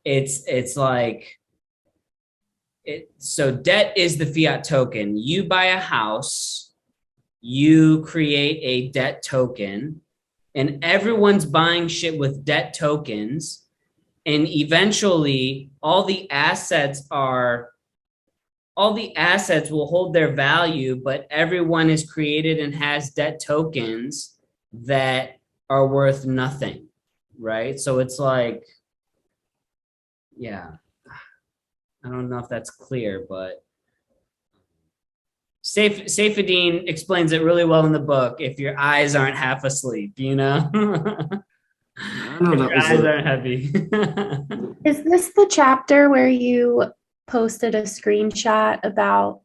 it's like so debt is the fiat token. You buy a house you create a debt token, and everyone's buying shit with debt tokens, and eventually all the assets will hold their value, but everyone is created and has debt tokens that are worth nothing, right? So it's like, yeah, I don't know if that's clear, but Saifedean explains it really well in the book. If your eyes aren't half asleep, you know, I know if that your was eyes aren't heavy. Is this the chapter where you posted a screenshot about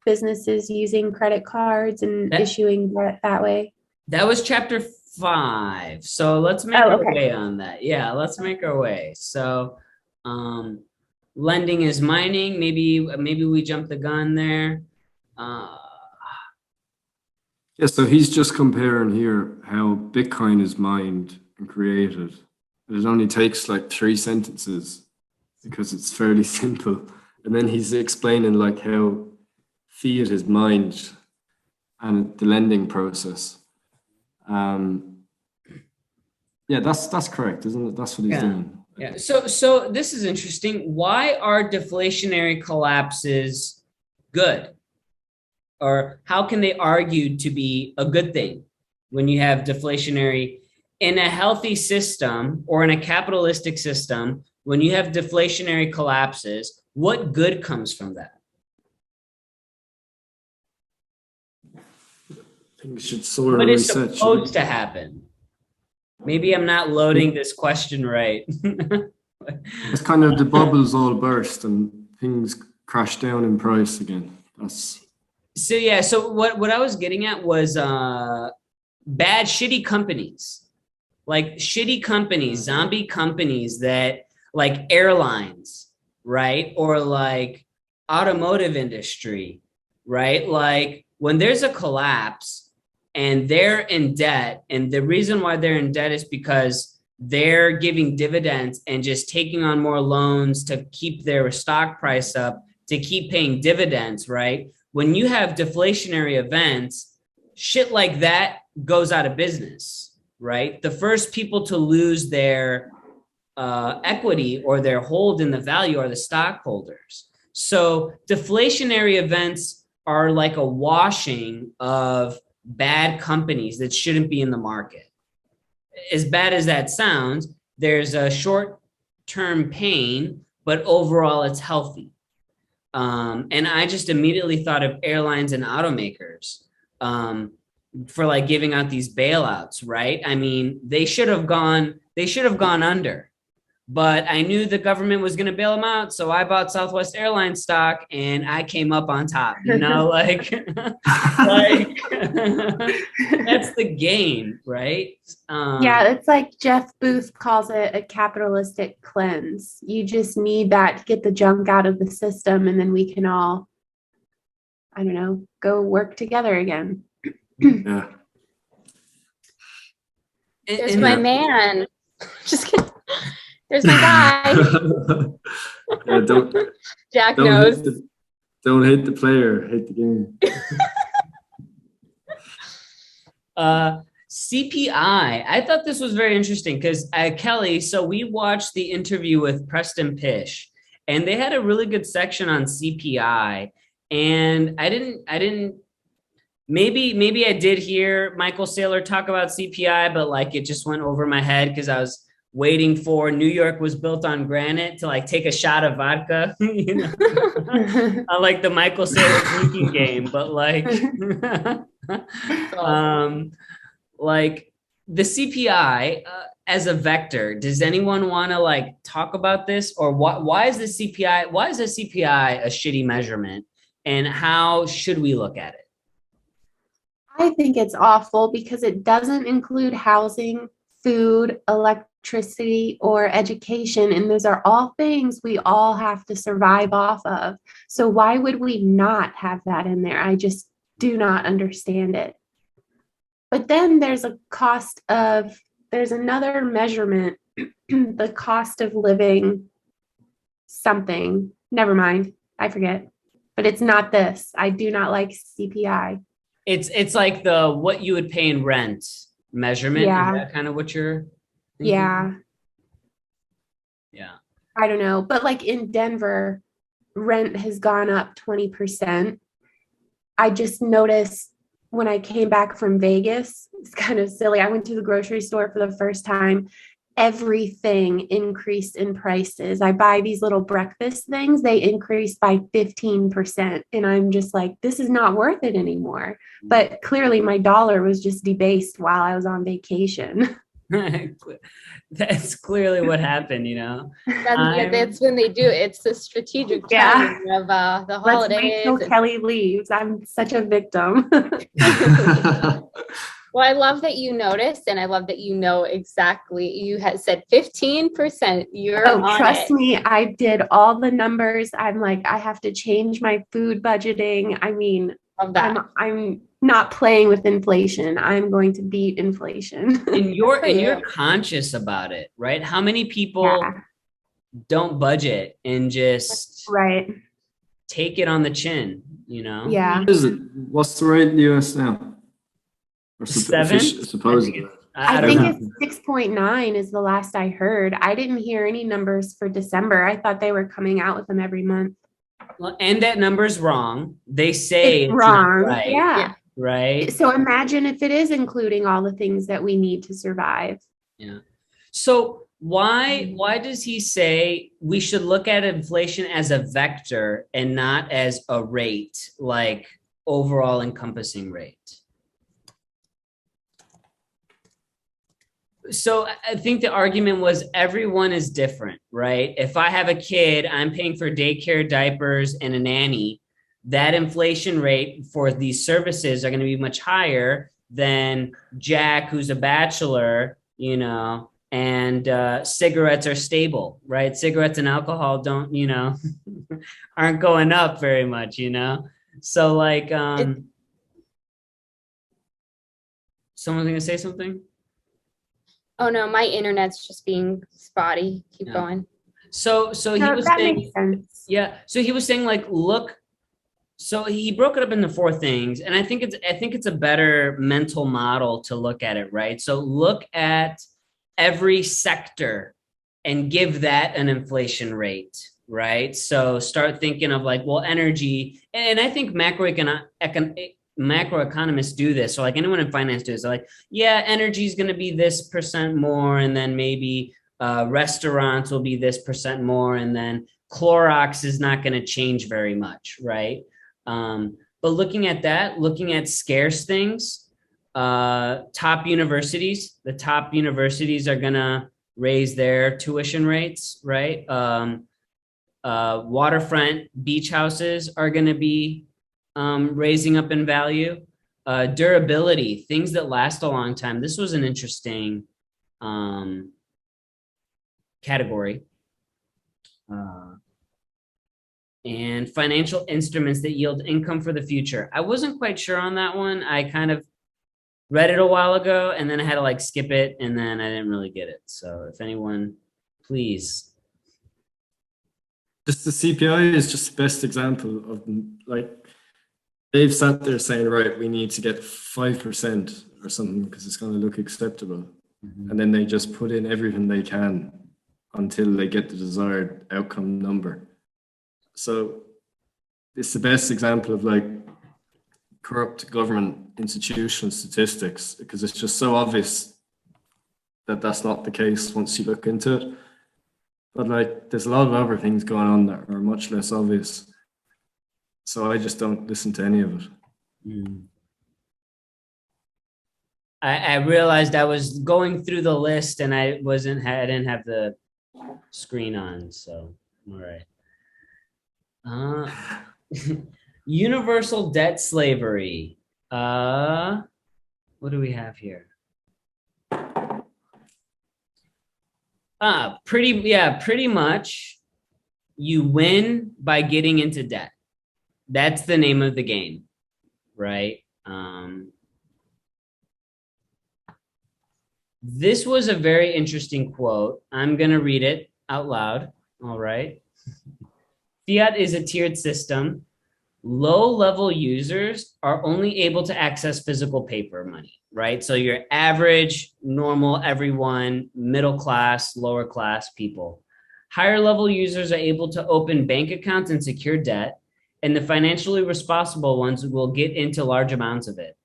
businesses using credit cards and issuing that way? That was chapter 5. So let's make our way on that. Yeah, let's make our way. So, lending is mining. Maybe we jumped the gun there. Yeah, so he's just comparing here how Bitcoin is mined and created. It only takes like 3 sentences because it's fairly simple. And then he's explaining like how fiat is mined and the lending process. Yeah, that's correct, isn't it? That's what he's doing. Yeah. So this is interesting. Why are deflationary collapses good? Or how can they argue to be a good thing when you have deflationary in a healthy system or in a capitalistic system? When you have deflationary collapses, what good comes from that? I think we should sort of what is research supposed to happen? Maybe I'm not loading this question right. It's kind of the bubbles all burst and things crash down in price again. So yeah, so what I was getting at was bad, shitty companies. Like shitty companies, zombie companies that like airlines, right? Or like automotive industry, right? Like when there's a collapse and they're in debt, and the reason why they're in debt is because they're giving dividends and just taking on more loans to keep their stock price up, to keep paying dividends, right? When you have deflationary events, shit like that goes out of business, right? The first people to lose their equity or their hold in the value are the stockholders. So deflationary events are like a washing of bad companies that shouldn't be in the market. As bad as that sounds, there's a short-term pain, but overall it's healthy. And I just immediately thought of airlines and automakers for like giving out these bailouts, right? I mean, they should have gone under, but I knew the government was going to bail them out. So I bought Southwest Airlines stock and I came up on top, you know, like, like that's the game, right? Yeah, it's like Jeff Booth calls it a capitalistic cleanse. You just need that to get the junk out of the system, and then we can all, I don't know, go work together again. Yeah. There's my man. Just kidding. There's my guy. Yeah, Jack knows. Don't hate the player, hate the game. CPI. I thought this was very interesting because Kelly, so we watched the interview with Preston Pish, and they had a really good section on CPI. And I didn't maybe I did hear Michael Saylor talk about CPI, but like it just went over my head because I was waiting for New York was built on granite to like take a shot of vodka, you know, unlike the Michael Saylor drinking game, but like, like the CPI as a vector. Does anyone want to like talk about this, or why is the CPI? Why is the CPI a shitty measurement, and how should we look at it? I think it's awful because it doesn't include housing, food, electricity, or education. And those are all things we all have to survive off of. So why would we not have that in there? I just do not understand it. But then there's another measurement, the cost of living something. Never mind, I forget. But it's not this. I do not like CPI. It's like the what you would pay in rent measurement. Is Yeah. that kind of what you're thinking? Yeah. Yeah. I don't know. But like in Denver, rent has gone up 20%. I just noticed when I came back from Vegas, it's kind of silly. I went to the grocery store for the first time. Everything increased in prices. I buy these little breakfast things, they increased by 15%. And I'm just like, this is not worth it anymore. But clearly, my dollar was just debased while I was on vacation. That's clearly what happened, you know. That's when they do it. It's the strategic Yeah. timing of the Let's wait holidays. till Kelly leaves. I'm such a victim. Well, I love that you noticed, and I love that you know exactly. You had said 15%. You're on Trust it. me, I did all the numbers. I'm like, I have to change my food budgeting. I mean, Love that. I'm not playing with inflation. I'm going to beat inflation. And for you're you. conscious about it, right? How many people Yeah, don't budget and just right. take it on the chin, you know? Yeah. What is it? What's the rate in the US now? Or 7? supposedly. I don't think know. it's 6.9 is the last I heard. I didn't hear any numbers for December. I thought they were coming out with them every month. Well, and that number's wrong. They say It's it's not wrong. right, Yeah. right? So imagine if it is including all the things that we need to survive. Yeah. So why does he say we should look at inflation as a vector and not as a rate, like overall encompassing rate? So I think the argument was everyone is different, right? If I have a kid, I'm paying for daycare, diapers, and a nanny. That inflation rate for these services are going to be much higher than Jack, who's a bachelor, you know, and cigarettes are stable, right? Cigarettes and alcohol don't, you know, aren't going up very much, you know? So like, someone's going to say something? Oh no, my internet's just being spotty. Keep Yeah. going. So he No, was that saying, makes sense. yeah. So he was saying like, look, so he broke it up into 4 things, and I think it's a better mental model to look at it, right? So look at every sector and give that an inflation rate, right? So start thinking of like, well, energy, and I think macroeconomists do this. So like anyone in finance does, like, yeah, energy is going to be this percent more, and then maybe restaurants will be this percent more, and then Clorox is not going to change very much, right? But looking at that, looking at scarce things, top universities, the top universities are going to raise their tuition rates, right? Waterfront beach houses are going to be raising up in value. Durability, things that last a long time. This was an interesting category. And financial instruments that yield income for the future. I wasn't quite sure on that one. I kind of read it a while ago, and then I had to like skip it, and then I didn't really get it. So if anyone, please. Just the CPI is just the best example of like they've sat there saying, right, we need to get 5% or something because it's going to look acceptable. Mm-hmm. And then they just put in everything they can until they get the desired outcome number. So it's the best example of like corrupt government institutional statistics because it's just so obvious that that's not the case once you look into it. But like there's a lot of other things going on that are much less obvious. So I just don't listen to any of it. Mm. I realized I was going through the list and I didn't have the screen on, so all right. Universal debt slavery. What do we have here? Pretty much you win by getting into debt. That's the name of the game, right? This was a very interesting quote. I'm going to read it out loud. All right. Fiat is a tiered system Low-level users are only able to access physical paper money, right? So your average, normal, everyone, middle class, lower class people. Higher level users are able to open bank accounts and secure debt, and the financially responsible ones will get into large amounts of it.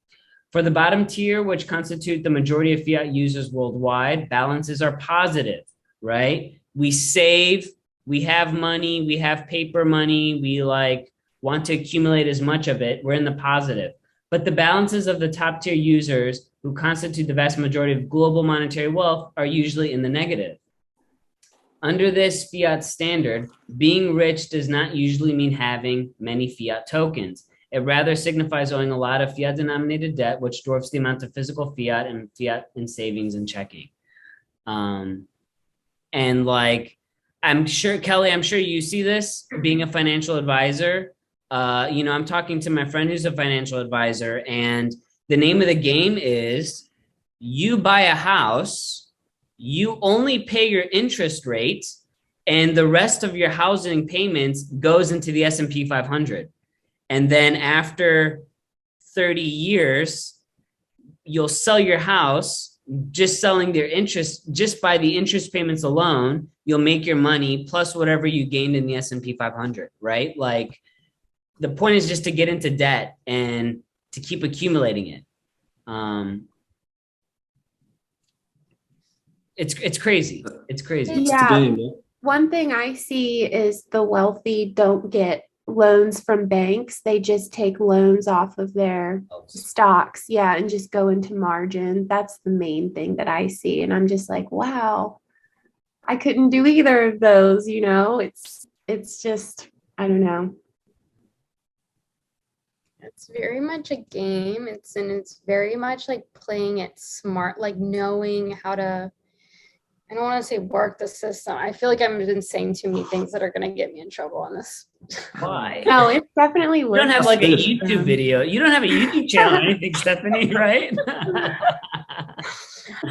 For the bottom tier, which constitute the majority of fiat users worldwide, balances are positive, right? We save, we have money, we have paper money, we like want to accumulate as much of it. We're in the positive. But the balances of the top tier users, who constitute the vast majority of global monetary wealth, are usually in the negative. Under this fiat standard, being rich does not usually mean having many fiat tokens. It rather signifies owing a lot of fiat-denominated debt, which dwarfs the amount of physical fiat in savings and checking. And like, I'm sure, Kelly, I'm sure you see this being a financial advisor. I'm talking to my friend who's a financial advisor, and the name of the game is you buy a house, you only pay your interest rate, and the rest of your housing payments goes into the S&P 500. And then after 30 years, you'll sell your house, just selling their interest, just by the interest payments alone, you'll make your money plus whatever you gained in the S&P 500, right? Like, the point is just to get into debt and to keep accumulating it. It's crazy. It's crazy. It's Yeah. the game, yeah. One thing I see is the wealthy don't get loans from banks. They just take loans off of their stocks. Yeah. And just go into margin. That's the main thing that I see. And I'm just like, wow, I couldn't do either of those, it's just, I don't know. It's very much a game. It's very much like playing it smart, like knowing how to, I don't want to say work the system. I feel like I've been saying too many things that are going to get me in trouble on this. Why? No, it's definitely You don't have like a YouTube video. You don't have a YouTube channel or anything, Stephanie, right?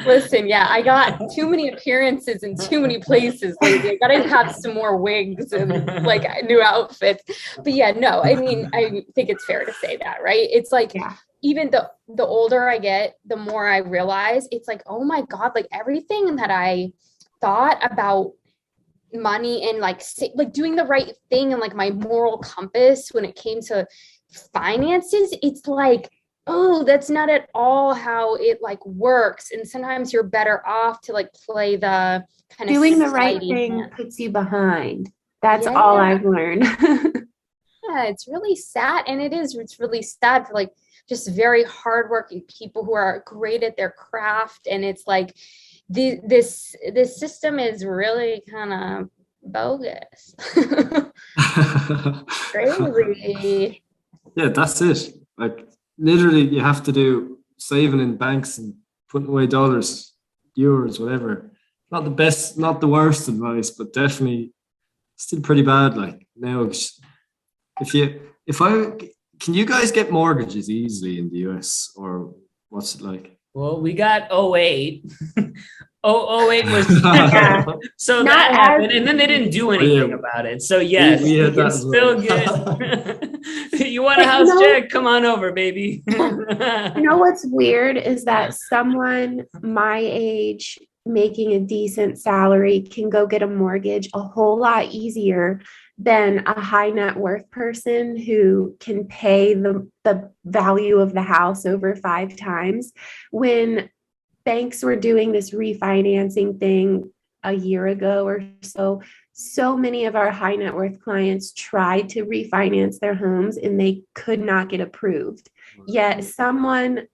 Listen, yeah, I got too many appearances in too many places lately. I gotta have some more wigs and like new outfits. But yeah, no, I mean, I think it's fair to say that, right? It's like, even the older I get, the more I realize it's like, oh my God, like everything that I thought about money and like doing the right thing and like my moral compass when it came to finances, it's like, oh, that's not at all how it like works. And sometimes you're better off to like play the kind of doing the right thing puts you behind. That's all I've learned. Yeah, it's really sad. And it's really sad for like just very hardworking people who are great at their craft. And it's like this system is really kind of bogus. Crazy. Yeah, that's it. Like, literally, you have to do saving in banks and putting away dollars, euros, whatever. Not the best, not the worst advice, but definitely still pretty bad. Like, now, can you guys get mortgages easily in the US, or what's it like? Well, we got 08. 08 was so Not that happened, and then they didn't do anything about it. So yes, we had that it's still good. You want a house, Jack? Come on over, baby. You know what's weird is that someone my age making a decent salary can go get a mortgage a whole lot easier than a high net worth person who can pay the value of the house over 5 times. When banks were doing this refinancing thing a year ago or so many of our high net worth clients tried to refinance their homes and they could not get approved. Yet someone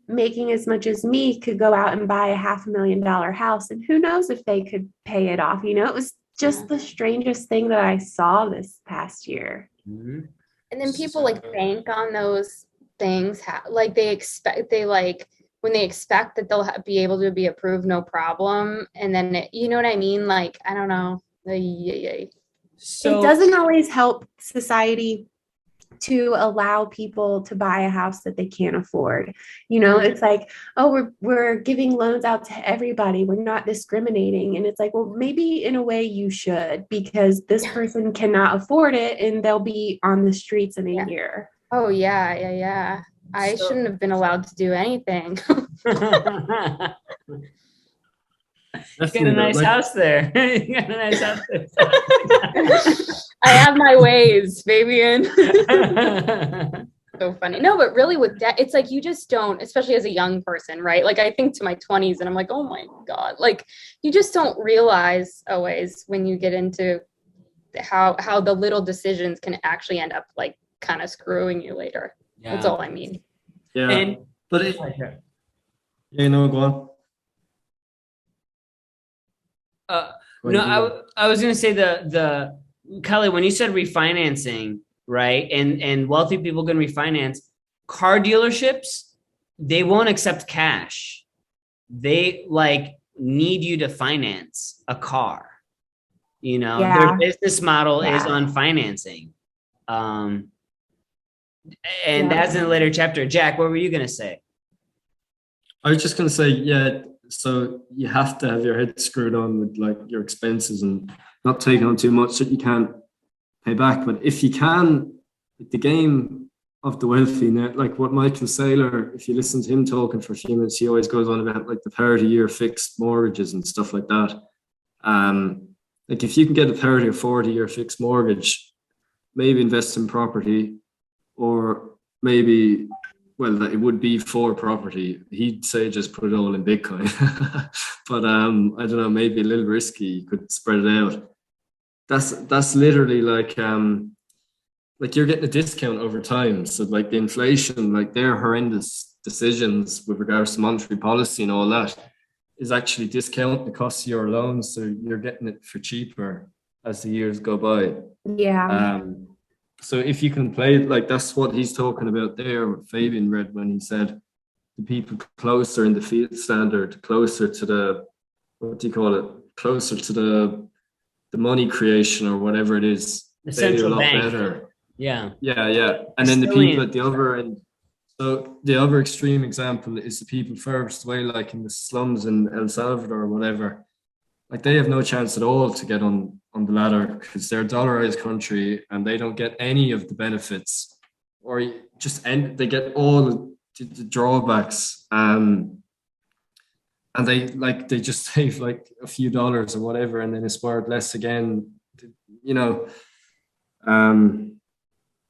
making as much as me could go out and buy a $500,000 house, and who knows if they could pay it off. It was just the strangest thing that I saw this past year. And then people like bank on those things, like when they expect that they'll be able to be approved, no problem. And then, you know what I mean? Like, I don't know. So it doesn't always help society to allow people to buy a house that they can't afford. You know, it's like, oh, we're giving loans out to everybody. We're not discriminating. And it's like, well, maybe in a way you should, because this person cannot afford it and they'll be on the streets in a year. Oh, yeah. I shouldn't have been allowed to do anything. You got a nice house there. You got a nice house there. I have my ways, Fabian. So funny. No, but really with debt, it's like you just don't, especially as a young person, right? Like I think to my 20s and I'm like, oh my God, like you just don't realize always when you get into how the little decisions can actually end up like kind of screwing you later. Yeah. That's all I mean. Yeah. But go on. I was going to say the Kelly, when you said refinancing, right? And wealthy people can refinance. Car dealerships, they won't accept cash. They like need you to finance a car. You know, their business model is on financing. And that's in a later chapter. Jack, what were you going to say? I was just going to say, so you have to have your head screwed on with like your expenses and not take on too much that you can't pay back. But if you can, the game of the wealthy now, like what Michael Saylor, if you listen to him talking for a few minutes, he always goes on about like the 30-year fixed mortgages and stuff like that. Like if you can get a 30 or 40-year fixed mortgage, maybe invest in property, or maybe, well, it would be for property. He'd say just put it all in Bitcoin. But I don't know, maybe a little risky. You could spread it out. That's literally like you're getting a discount over time. So like the inflation, like their horrendous decisions with regards to monetary policy and all that is actually discount the cost of your loans. So you're getting it for cheaper as the years go by. Yeah. So if you can play it, like that's what he's talking about there, what Fabian read when he said the people closer in the Fiat Standard, closer to the, closer to the money creation or whatever it is, the central bank. Better. Yeah. And then the people at the other end. So the other extreme example is the people furthest away, like in the slums in El Salvador or whatever. Like they have no chance at all to get on the ladder because they're a dollarized country and they don't get any of the benefits, or they get all the drawbacks. And they just save like a few dollars or whatever, and then it's worth less again, you know.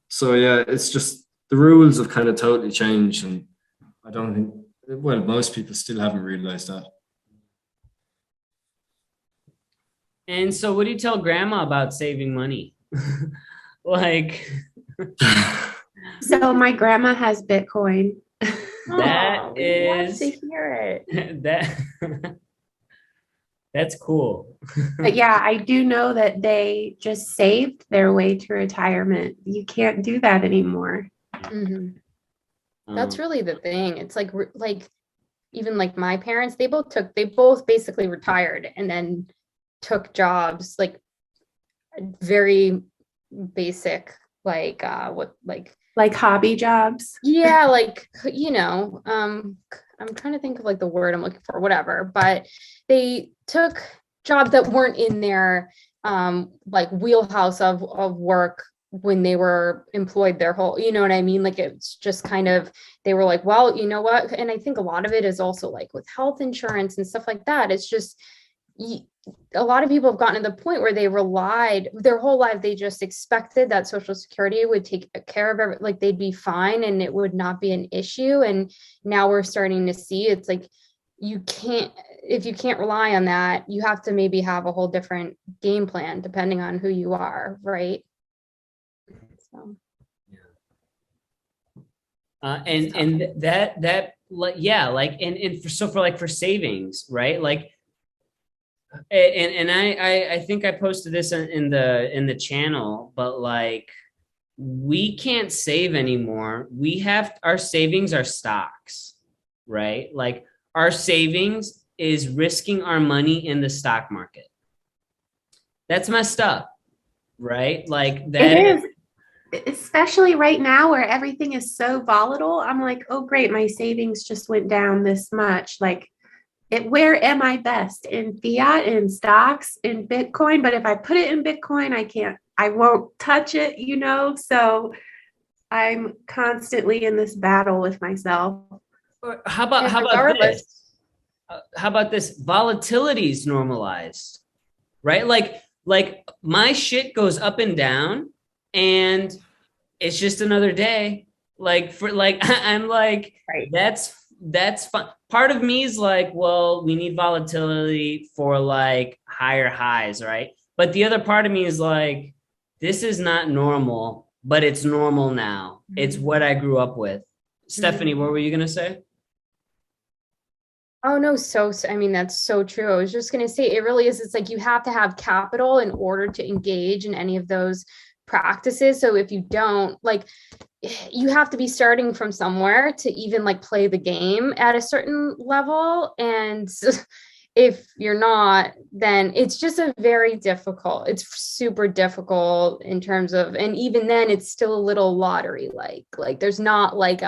So yeah, it's just the rules have kind of totally changed, and I don't think, well, most people still haven't realized that. And so what do you tell grandma about saving money? Like, so my grandma has Bitcoin. That is, love to hear it. That's cool. But yeah, I do know that they just saved their way to retirement. You can't do that anymore. Mm-hmm. That's really the thing. It's like even like my parents, they both basically retired and then took jobs, like very basic, like hobby jobs. Yeah, like, you know, I'm trying to think of like the word I'm looking for, whatever, but they took jobs that weren't in their like wheelhouse of work when they were employed their whole, you know what I mean? Like it's just kind of, they were like, well, you know what? And I think a lot of it is also like with health insurance and stuff like that. It's just, a lot of people have gotten to the point where they relied their whole life. They just expected that Social Security would take care of everything, like they'd be fine and it would not be an issue. And now we're starting to see it's like, if you can't rely on that, you have to maybe have a whole different game plan depending on who you are. Right. So. And that, yeah, like, and for savings, right? Like, and I think I posted this in the channel, but like we can't save anymore. We have our savings are stocks, right? Like our savings is risking our money in the stock market. That's messed up, right? Like that it is. especially right now where everything is so volatile, I'm like, oh, great, my savings just went down this much. Like, where am I best? In fiat, in stocks, in Bitcoin? But if I put it in Bitcoin, I won't touch it, So I'm constantly in this battle with myself. How about this? How about this? Volatility is normalized, right? Like my shit goes up and down, and it's just another day. I'm like, Right. that's fun. Part of me is like, well, we need volatility for like higher highs, right? But the other part of me is like, this is not normal, but it's normal now. It's what I grew up with. Stephanie, what were you gonna say? Oh no, I mean, that's so true. I was just going to say, it really is. It's like you have to have capital in order to engage in any of those practices. So if you don't, like, you have to be starting from somewhere to even like play the game at a certain level. And if you're not, then it's just it's super difficult in terms of, and even then it's still a little lottery like there's not like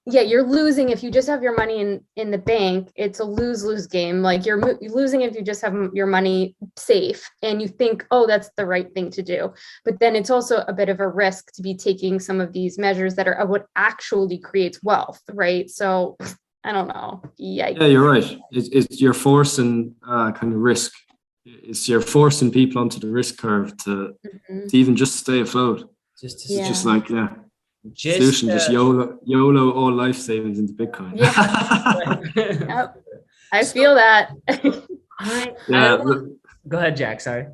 you're losing if you just have your money in the bank. It's a lose game. Like you're losing if you just have your money safe and you think, oh, that's the right thing to do. But then it's also a bit of a risk to be taking some of these measures that are what actually creates wealth, right? So I don't know. Yikes. Yeah, you're right. It's you're forcing kind of risk. You're forcing people onto the risk curve to even just stay afloat. It's just like, solution, just YOLO all life savings into Bitcoin. Yep. I feel that. Go ahead, Jack. Sorry.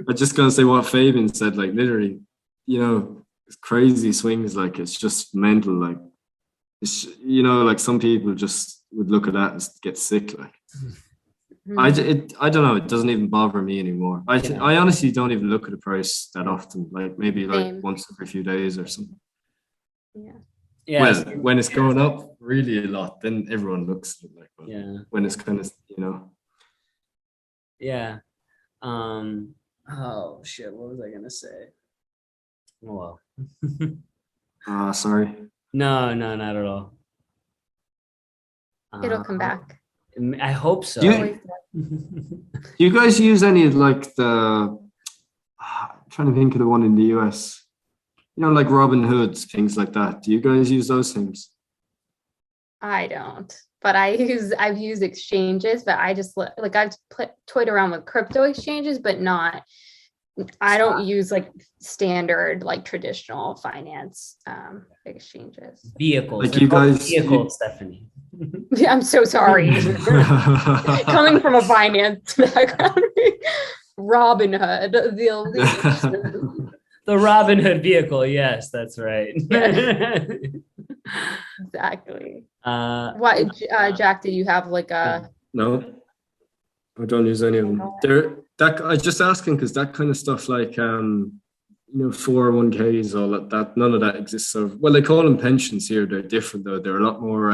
I'm just gonna say what Fabian said. Like literally, it's crazy swings. Like it's just mental. Like it's like some people just would look at that and get sick. Like I don't know. It doesn't even bother me anymore. I honestly don't even look at the price that often. Like maybe like once every few days or something. Yeah. Well, when it's going up really a lot, then everyone looks at it like, when it's kind of, Yeah. Oh shit, what was I gonna say? Oh well. Sorry. No, not at all. It'll come back. I hope so. Do you guys use any of like I'm trying to think of the one in the US? Like Robin Hoods, things like that. Do you guys use those things? I don't, but I've used exchanges, but I just like I've toyed around with crypto exchanges, but I don't use like standard, like traditional finance exchanges. Vehicles. Like you guys, Stephanie. I'm so sorry. Coming from a finance background, Robin Hood, the Robin Hood vehicle. Yes, that's right. Exactly. What, Jack? Did you have like a? No, I don't use any of them. I just asking because that kind of stuff, like 401ks, all that, none of that exists. So, well, they call them pensions here. They're different though. They're a lot more.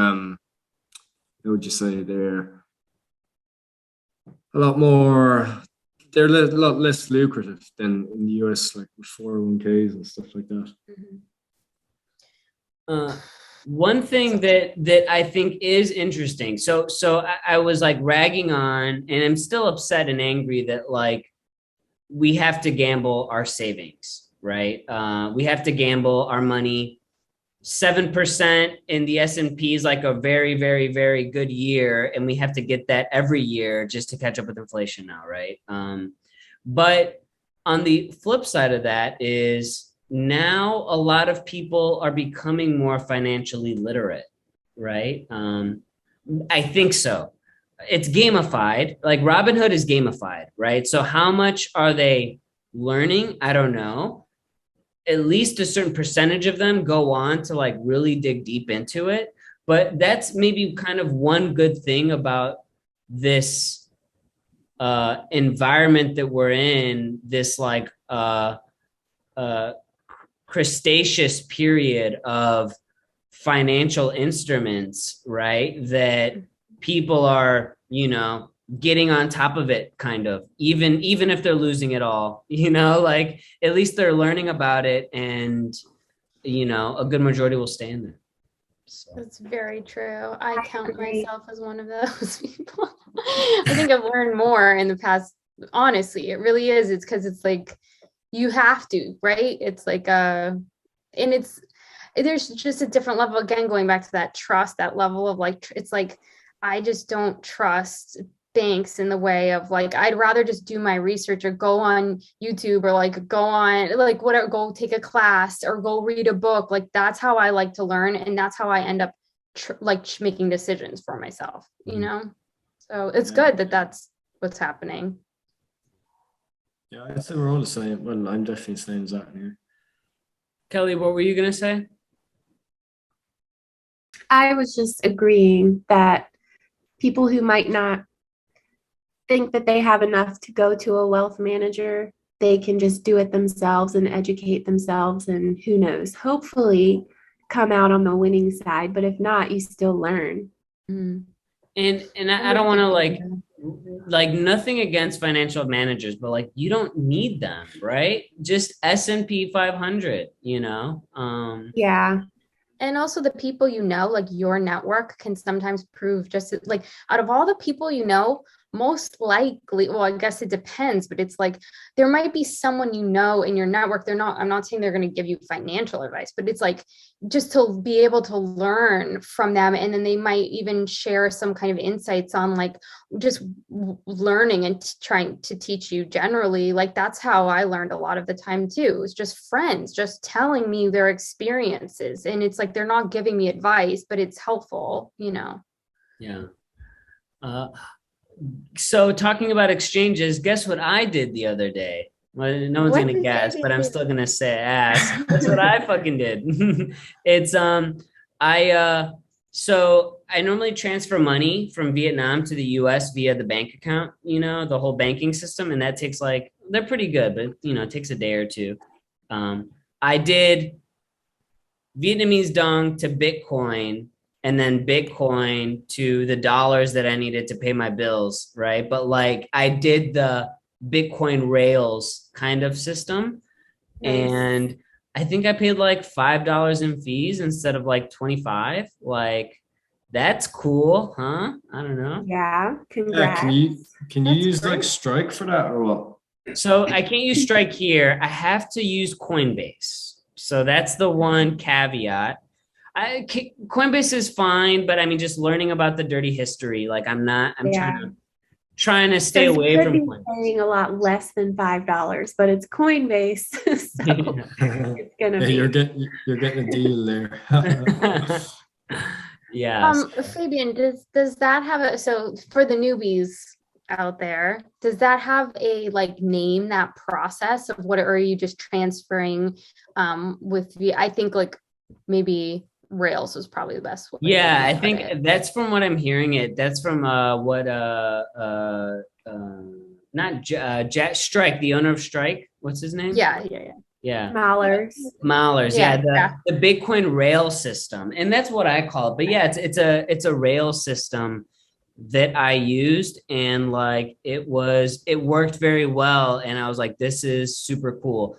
What would you say? They're a lot more. They're a lot less lucrative than in the US, like with 401ks and stuff like that. One thing that I think is interesting. So I was like ragging on, and I'm still upset and angry that like we have to gamble our savings, right? We have to gamble our money. 7% in the S&P is like a very, very, very good year, and we have to get that every year just to catch up with inflation now, right? But on the flip side of that is now a lot of people are becoming more financially literate, right? I think so. It's gamified. Like Robinhood is gamified, right? So how much are they learning? I don't know. At least a certain percentage of them go on to like really dig deep into it. But that's maybe kind of one good thing about this environment that we're in, this like crustaceous period of financial instruments, right? That people are, getting on top of it, kind of, even if they're losing it all, like at least they're learning about it, and a good majority will stay in there. So. That's very true. I count agree. myself as one of those people. I think I've learned more in the past. Honestly, it really is. It's because it's like you have to, right? It's like and there's just a different level, again, going back to that trust, that level of like, it's like I just don't trust banks in the way of like, I'd rather just do my research or go on YouTube or like go on like whatever, go take a class or go read a book. Like that's how I like to learn, and that's how I end up making decisions for myself, so it's good that that's what's happening. Yeah, I'd say we're all the same. Well, I'm definitely the same as that here. Kelly, what were you gonna say? I was just agreeing that people who might not think that they have enough to go to a wealth manager, they can just do it themselves and educate themselves, and who knows, hopefully come out on the winning side. But if not, you still learn. And I don't want to like nothing against financial managers, but like you don't need them, right? Just S&P 500, Yeah. And also the people, like your network can sometimes prove just like out of all the people, most likely, well, I guess it depends, but it's like there might be someone in your network. I'm not saying they're going to give you financial advice, but it's like just to be able to learn from them. And then they might even share some kind of insights on like just learning and trying to teach you generally. Like that's how I learned a lot of the time too. It's just friends just telling me their experiences. And it's like they're not giving me advice, but it's helpful, Yeah. So talking about exchanges, guess what I did the other day? Well, no one's gonna guess, but I'm still gonna say ask. That's what I fucking did. It's so I normally transfer money from Vietnam to the US via the bank account, the whole banking system, and that takes they're pretty good, but it takes a day or two. I did Vietnamese dong to Bitcoin, and then Bitcoin to the dollars that I needed to pay my bills, right? But like I did the Bitcoin Rails kind of system. Nice. And I think I paid like $5 in fees instead of like 25. Like that's cool, huh? I don't know. Yeah, congrats. Yeah, can you use great. Like Strike for that or what? So I can't use Strike here. I have to use Coinbase. So that's the one caveat. Coinbase is fine, but I mean, just learning about the dirty history. Like I'm trying to stay away from Coinbase. Paying a lot less than $5, but it's Coinbase, so it's gonna be. You're getting a deal there. Yeah. Fabian, does that have so for the newbies out there, does that have a like name, that process of what, or are you just transferring I think like maybe Rails is probably the best way. Yeah, I think that's from what I'm hearing. That's from Strike, the owner of Strike. What's his name? Yeah. Mahlers. Yeah, the Bitcoin rail system, and that's what I call it. But yeah, it's a rail system that I used, and like it worked very well, and I was like, this is super cool.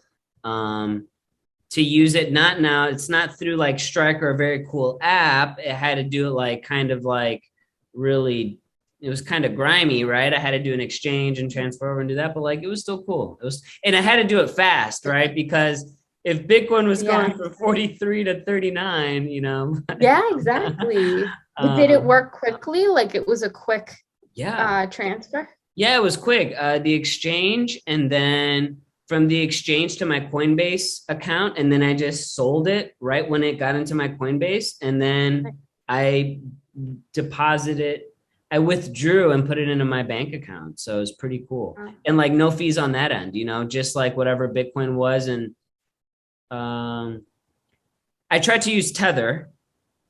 To use it, it's not through like Strike or a very cool app. It had to do it like kind of like really, it was kind of grimy, right? I had to do an exchange and transfer over and do that, but like it was still cool. And I had to do it fast, right? Because if Bitcoin was going from 43 to 39, Yeah, exactly. Did it work quickly? Like it was a quick transfer? Yeah, it was quick. The exchange, and then from the exchange to my Coinbase account, and then I just sold it right when it got into my Coinbase, and then I withdrew and put it into my bank account. So it was pretty cool. And like no fees on that end, just like whatever Bitcoin was. And I tried to use Tether.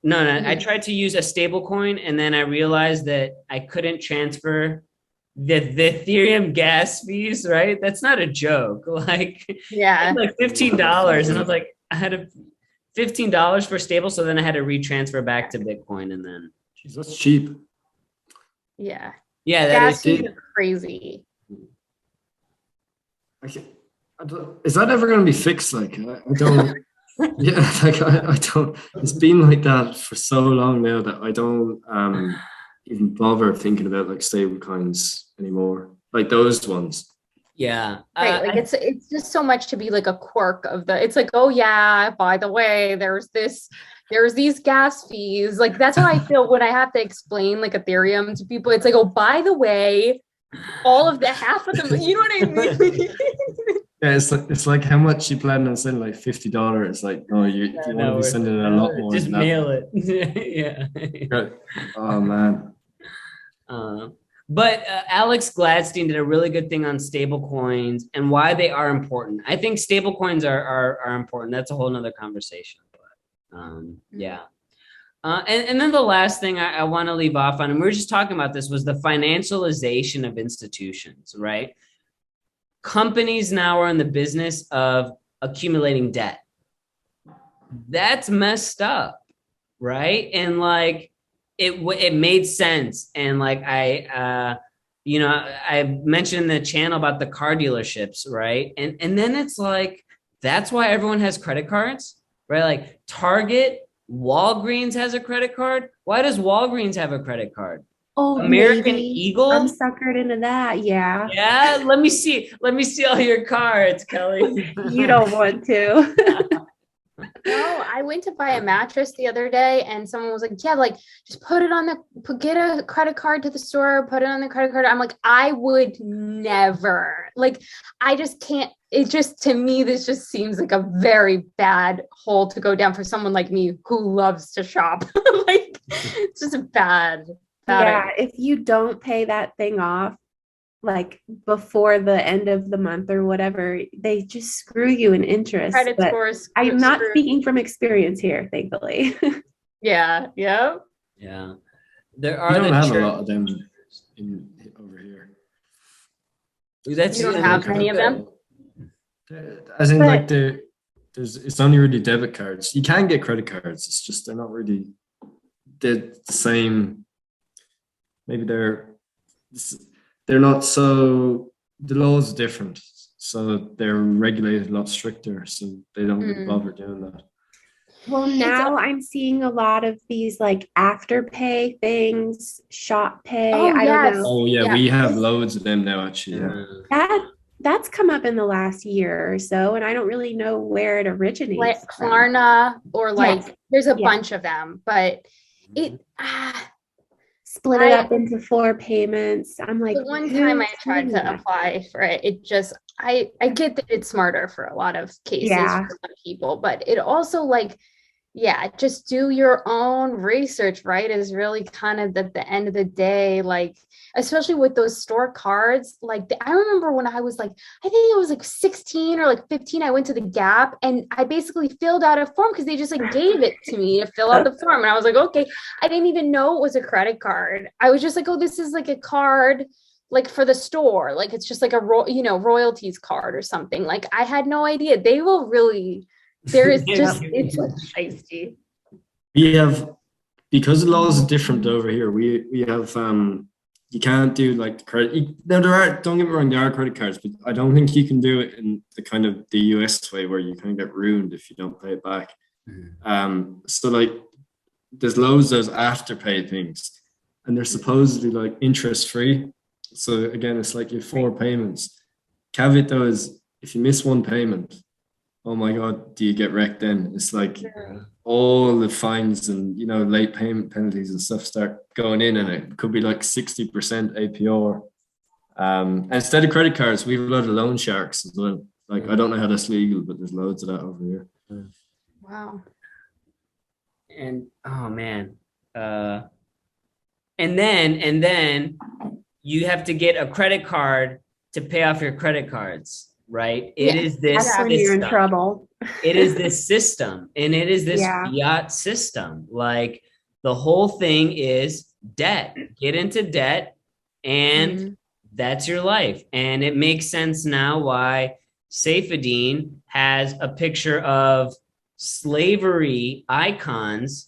No, I tried to use a stable coin, and then I realized that I couldn't transfer the Ethereum gas fees, right? That's not a joke. Like, like $15, and I was like, I had $15 for stable, so then I had to retransfer back to Bitcoin, and then that's cheap. Yeah. Yeah, that Gas is. fees are crazy. Is that ever going to be fixed? Like, I don't. Yeah, like I don't. It's been like that for so long now that I don't even bother thinking about like stable coins anymore. Like those ones. Yeah. Right. Like it's just so much to be like a quirk of the, it's like, oh yeah, by the way, there's these gas fees. Like that's how I feel when I have to explain like Ethereum to people. It's like, oh, by the way, all of the half of them, you know what I mean? Yeah, it's like how much you plan on sending, like $50. It's like, no, you want to be sending a lot more. Just than mail that. it. Yeah. Oh man. But Alex Gladstein did a really good thing on stable coins and why they are important. I think stable coins are important. That's a whole nother conversation. But yeah. And then the last thing I want to leave off on, and we were just talking about this, was the financialization of institutions, right? Companies now are in the business of accumulating debt. That's messed up, right? And like it made sense. And like I mentioned in the channel about the car dealerships, right? And then it's like that's why everyone has credit cards, right? Like Target, Walgreens has a credit card. Why does Walgreens have a credit card? Oh, American maybe. Eagle. I'm suckered into that. Yeah. Yeah, let me see all your cards, Kelly. You don't want to. No, I went to buy a mattress the other day and someone was like, yeah, like just put it on get a credit card to the store, put it on the credit card. I'm like, I would never. Like, I just can't. It just, to me, this just seems like a very bad hole to go down for someone like me who loves to shop. Like, it's just a bad Yeah, idea. if you don't pay that thing off, like before the end of the month or whatever, they just screw you in interest. Credit But scores. I'm not speaking from experience here, thankfully. Yeah. Yeah. Yeah. There We are don't the have a lot of them over here. That's You don't have many of them? As in, like it's only really debit cards. You can get credit cards. It's just they're not really the same. Maybe they're not so. The laws are different, so they're regulated a lot stricter. So they don't really bother doing that. Well, now I'm seeing a lot of these like afterpay things, shop pay. Oh, I don't know. Oh yeah, Yeah. we have loads of them now. Actually, That's come up in the last year or so, and I don't really know where it originates. Like from. Klarna or like Yes. there's a Yeah. bunch of them, but it split it up into 4 payments. I'm like, the one time I who's tried doing to that? apply for it, it just I get that it's smarter for a lot of cases Yeah. for some people, but it also like, yeah, just do your own research, right? Is really kind of at the end of the day, like, especially with those store cards. Like, I remember when I was like, I think it was like 16 or like 15, I went to the Gap and I basically filled out a form because they just like gave it to me to fill out the form. And I was like, okay, I didn't even know it was a credit card. I was just like, oh, this is like a card like for the store. Like, it's just like a, royalties card or something. Like, I had no idea. They will really... There is just, it's like shiesty. we have, because the laws are different over here. We have you can't do like the credit. Now there are, don't get me wrong, there are credit cards, but I don't think you can do it in the kind of the US way where you kind of get ruined if you don't pay it back. So like there's loads of those afterpay things, and they're supposedly like interest free. So again, it's like your 4 payments. Caveat though is if you miss one payment, oh my God, do you get wrecked then? It's like all the fines and, late payment penalties and stuff start going in, and it could be like 60% APR. And instead of credit cards, we have a lot of loan sharks as well. Like, I don't know how that's legal, but there's loads of that over here. Wow. And, oh man. And then you have to get a credit card to pay off your credit cards. Right. It is this. That's when you're in trouble. It is this system, and it is this fiat system. Like the whole thing is debt. Get into debt, and that's your life. And it makes sense now why Saifedean has a picture of slavery icons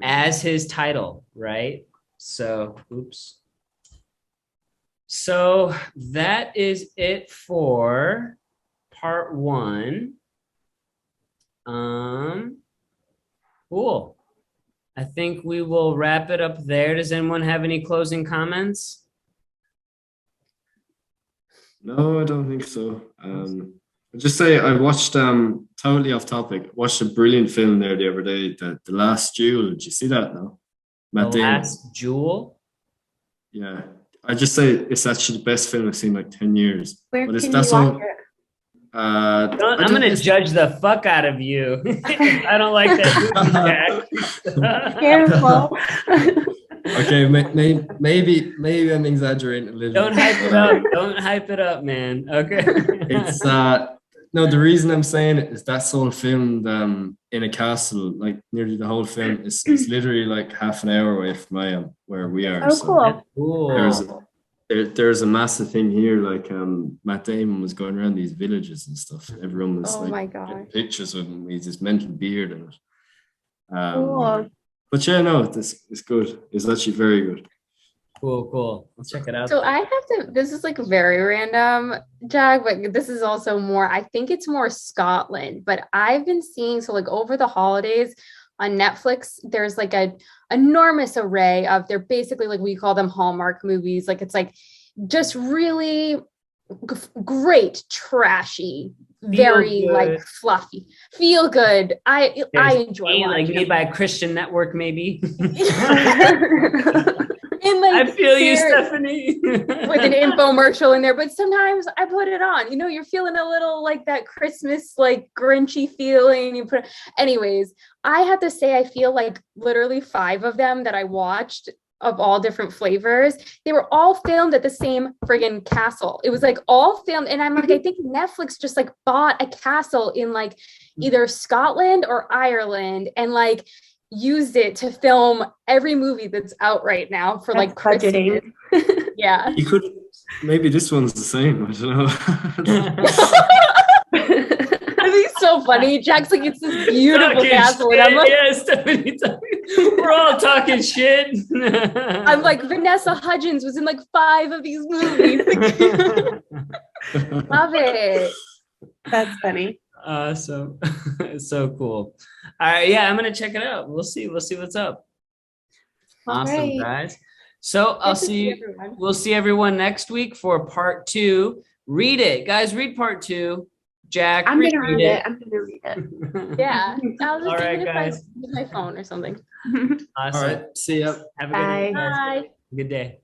as his title. Right. So, oops. So that is it for part 1. Cool. I think we will wrap it up there. Does anyone have any closing comments? No, I don't think so. I'll just say I watched totally off topic. Watched a brilliant film there the other day, the Last Duel. Did you see that? No, Matt The Damon. Last Jewel? Yeah, I just say it's actually the best film I've seen in like 10 years. Where But can that's you all. watch it? I'm gonna judge the fuck out of you. I don't like that movie, Jack. Careful. Okay, maybe I'm exaggerating a little. Don't hype it up. Don't hype it up, man. Okay. It's no, the reason I'm saying it is that's all filmed in a castle. Like nearly the whole film is literally like half an hour away from where we are. Oh, So cool. Cool. there's a massive thing here. Like Matt Damon was going around these villages and stuff. Everyone was Oh like my getting gosh. pictures with him. He's this mental beard and it. Cool. But yeah, no, this is good. It's actually very good. Cool. Let's check it out. So I have to, this is like very random, Jack, but this is also more, I think it's more Scotland, but I've been seeing, so like over the holidays on Netflix, there's like a enormous array of, they're basically like, we call them Hallmark movies. Like it's like just really great, trashy, very good. like fluffy, feel good. I enjoy Like watching made by a Christian network, maybe. And like, I feel you, there- Stephanie. with an infomercial in there, but sometimes I put it on. You know, you're feeling a little like that Christmas, like Grinchy feeling. You put, anyways. I have to say, I feel like literally 5 of them that I watched of all different flavors, they were all filmed at the same friggin' castle. It was like all filmed, and I'm like, I think Netflix just like bought a castle in like either Scotland or Ireland, and like used it to film every movie that's out right now for like Christmas. Budgeting. Yeah. You could maybe this one's the same. I don't know. I think it's so funny. Jack's like, it's this beautiful Talking castle. shit. And I'm like, Yeah, Stephanie, we're all talking shit. I'm like, Vanessa Hudgens was in like 5 of these movies. Love it. That's funny. Awesome. So cool. All right, yeah, I'm gonna check it out. We'll see what's up. Awesome, right. guys. So I'll Good to see everyone. we'll see everyone next week for part 2. Read it, guys. Read part 2. Jack, I'm gonna read read it. I'm gonna read it. Yeah. I'll just All right, even if guys. I use my phone or something. Awesome. All right. See ya. Have a good Bye. day, guys. Bye. Good day.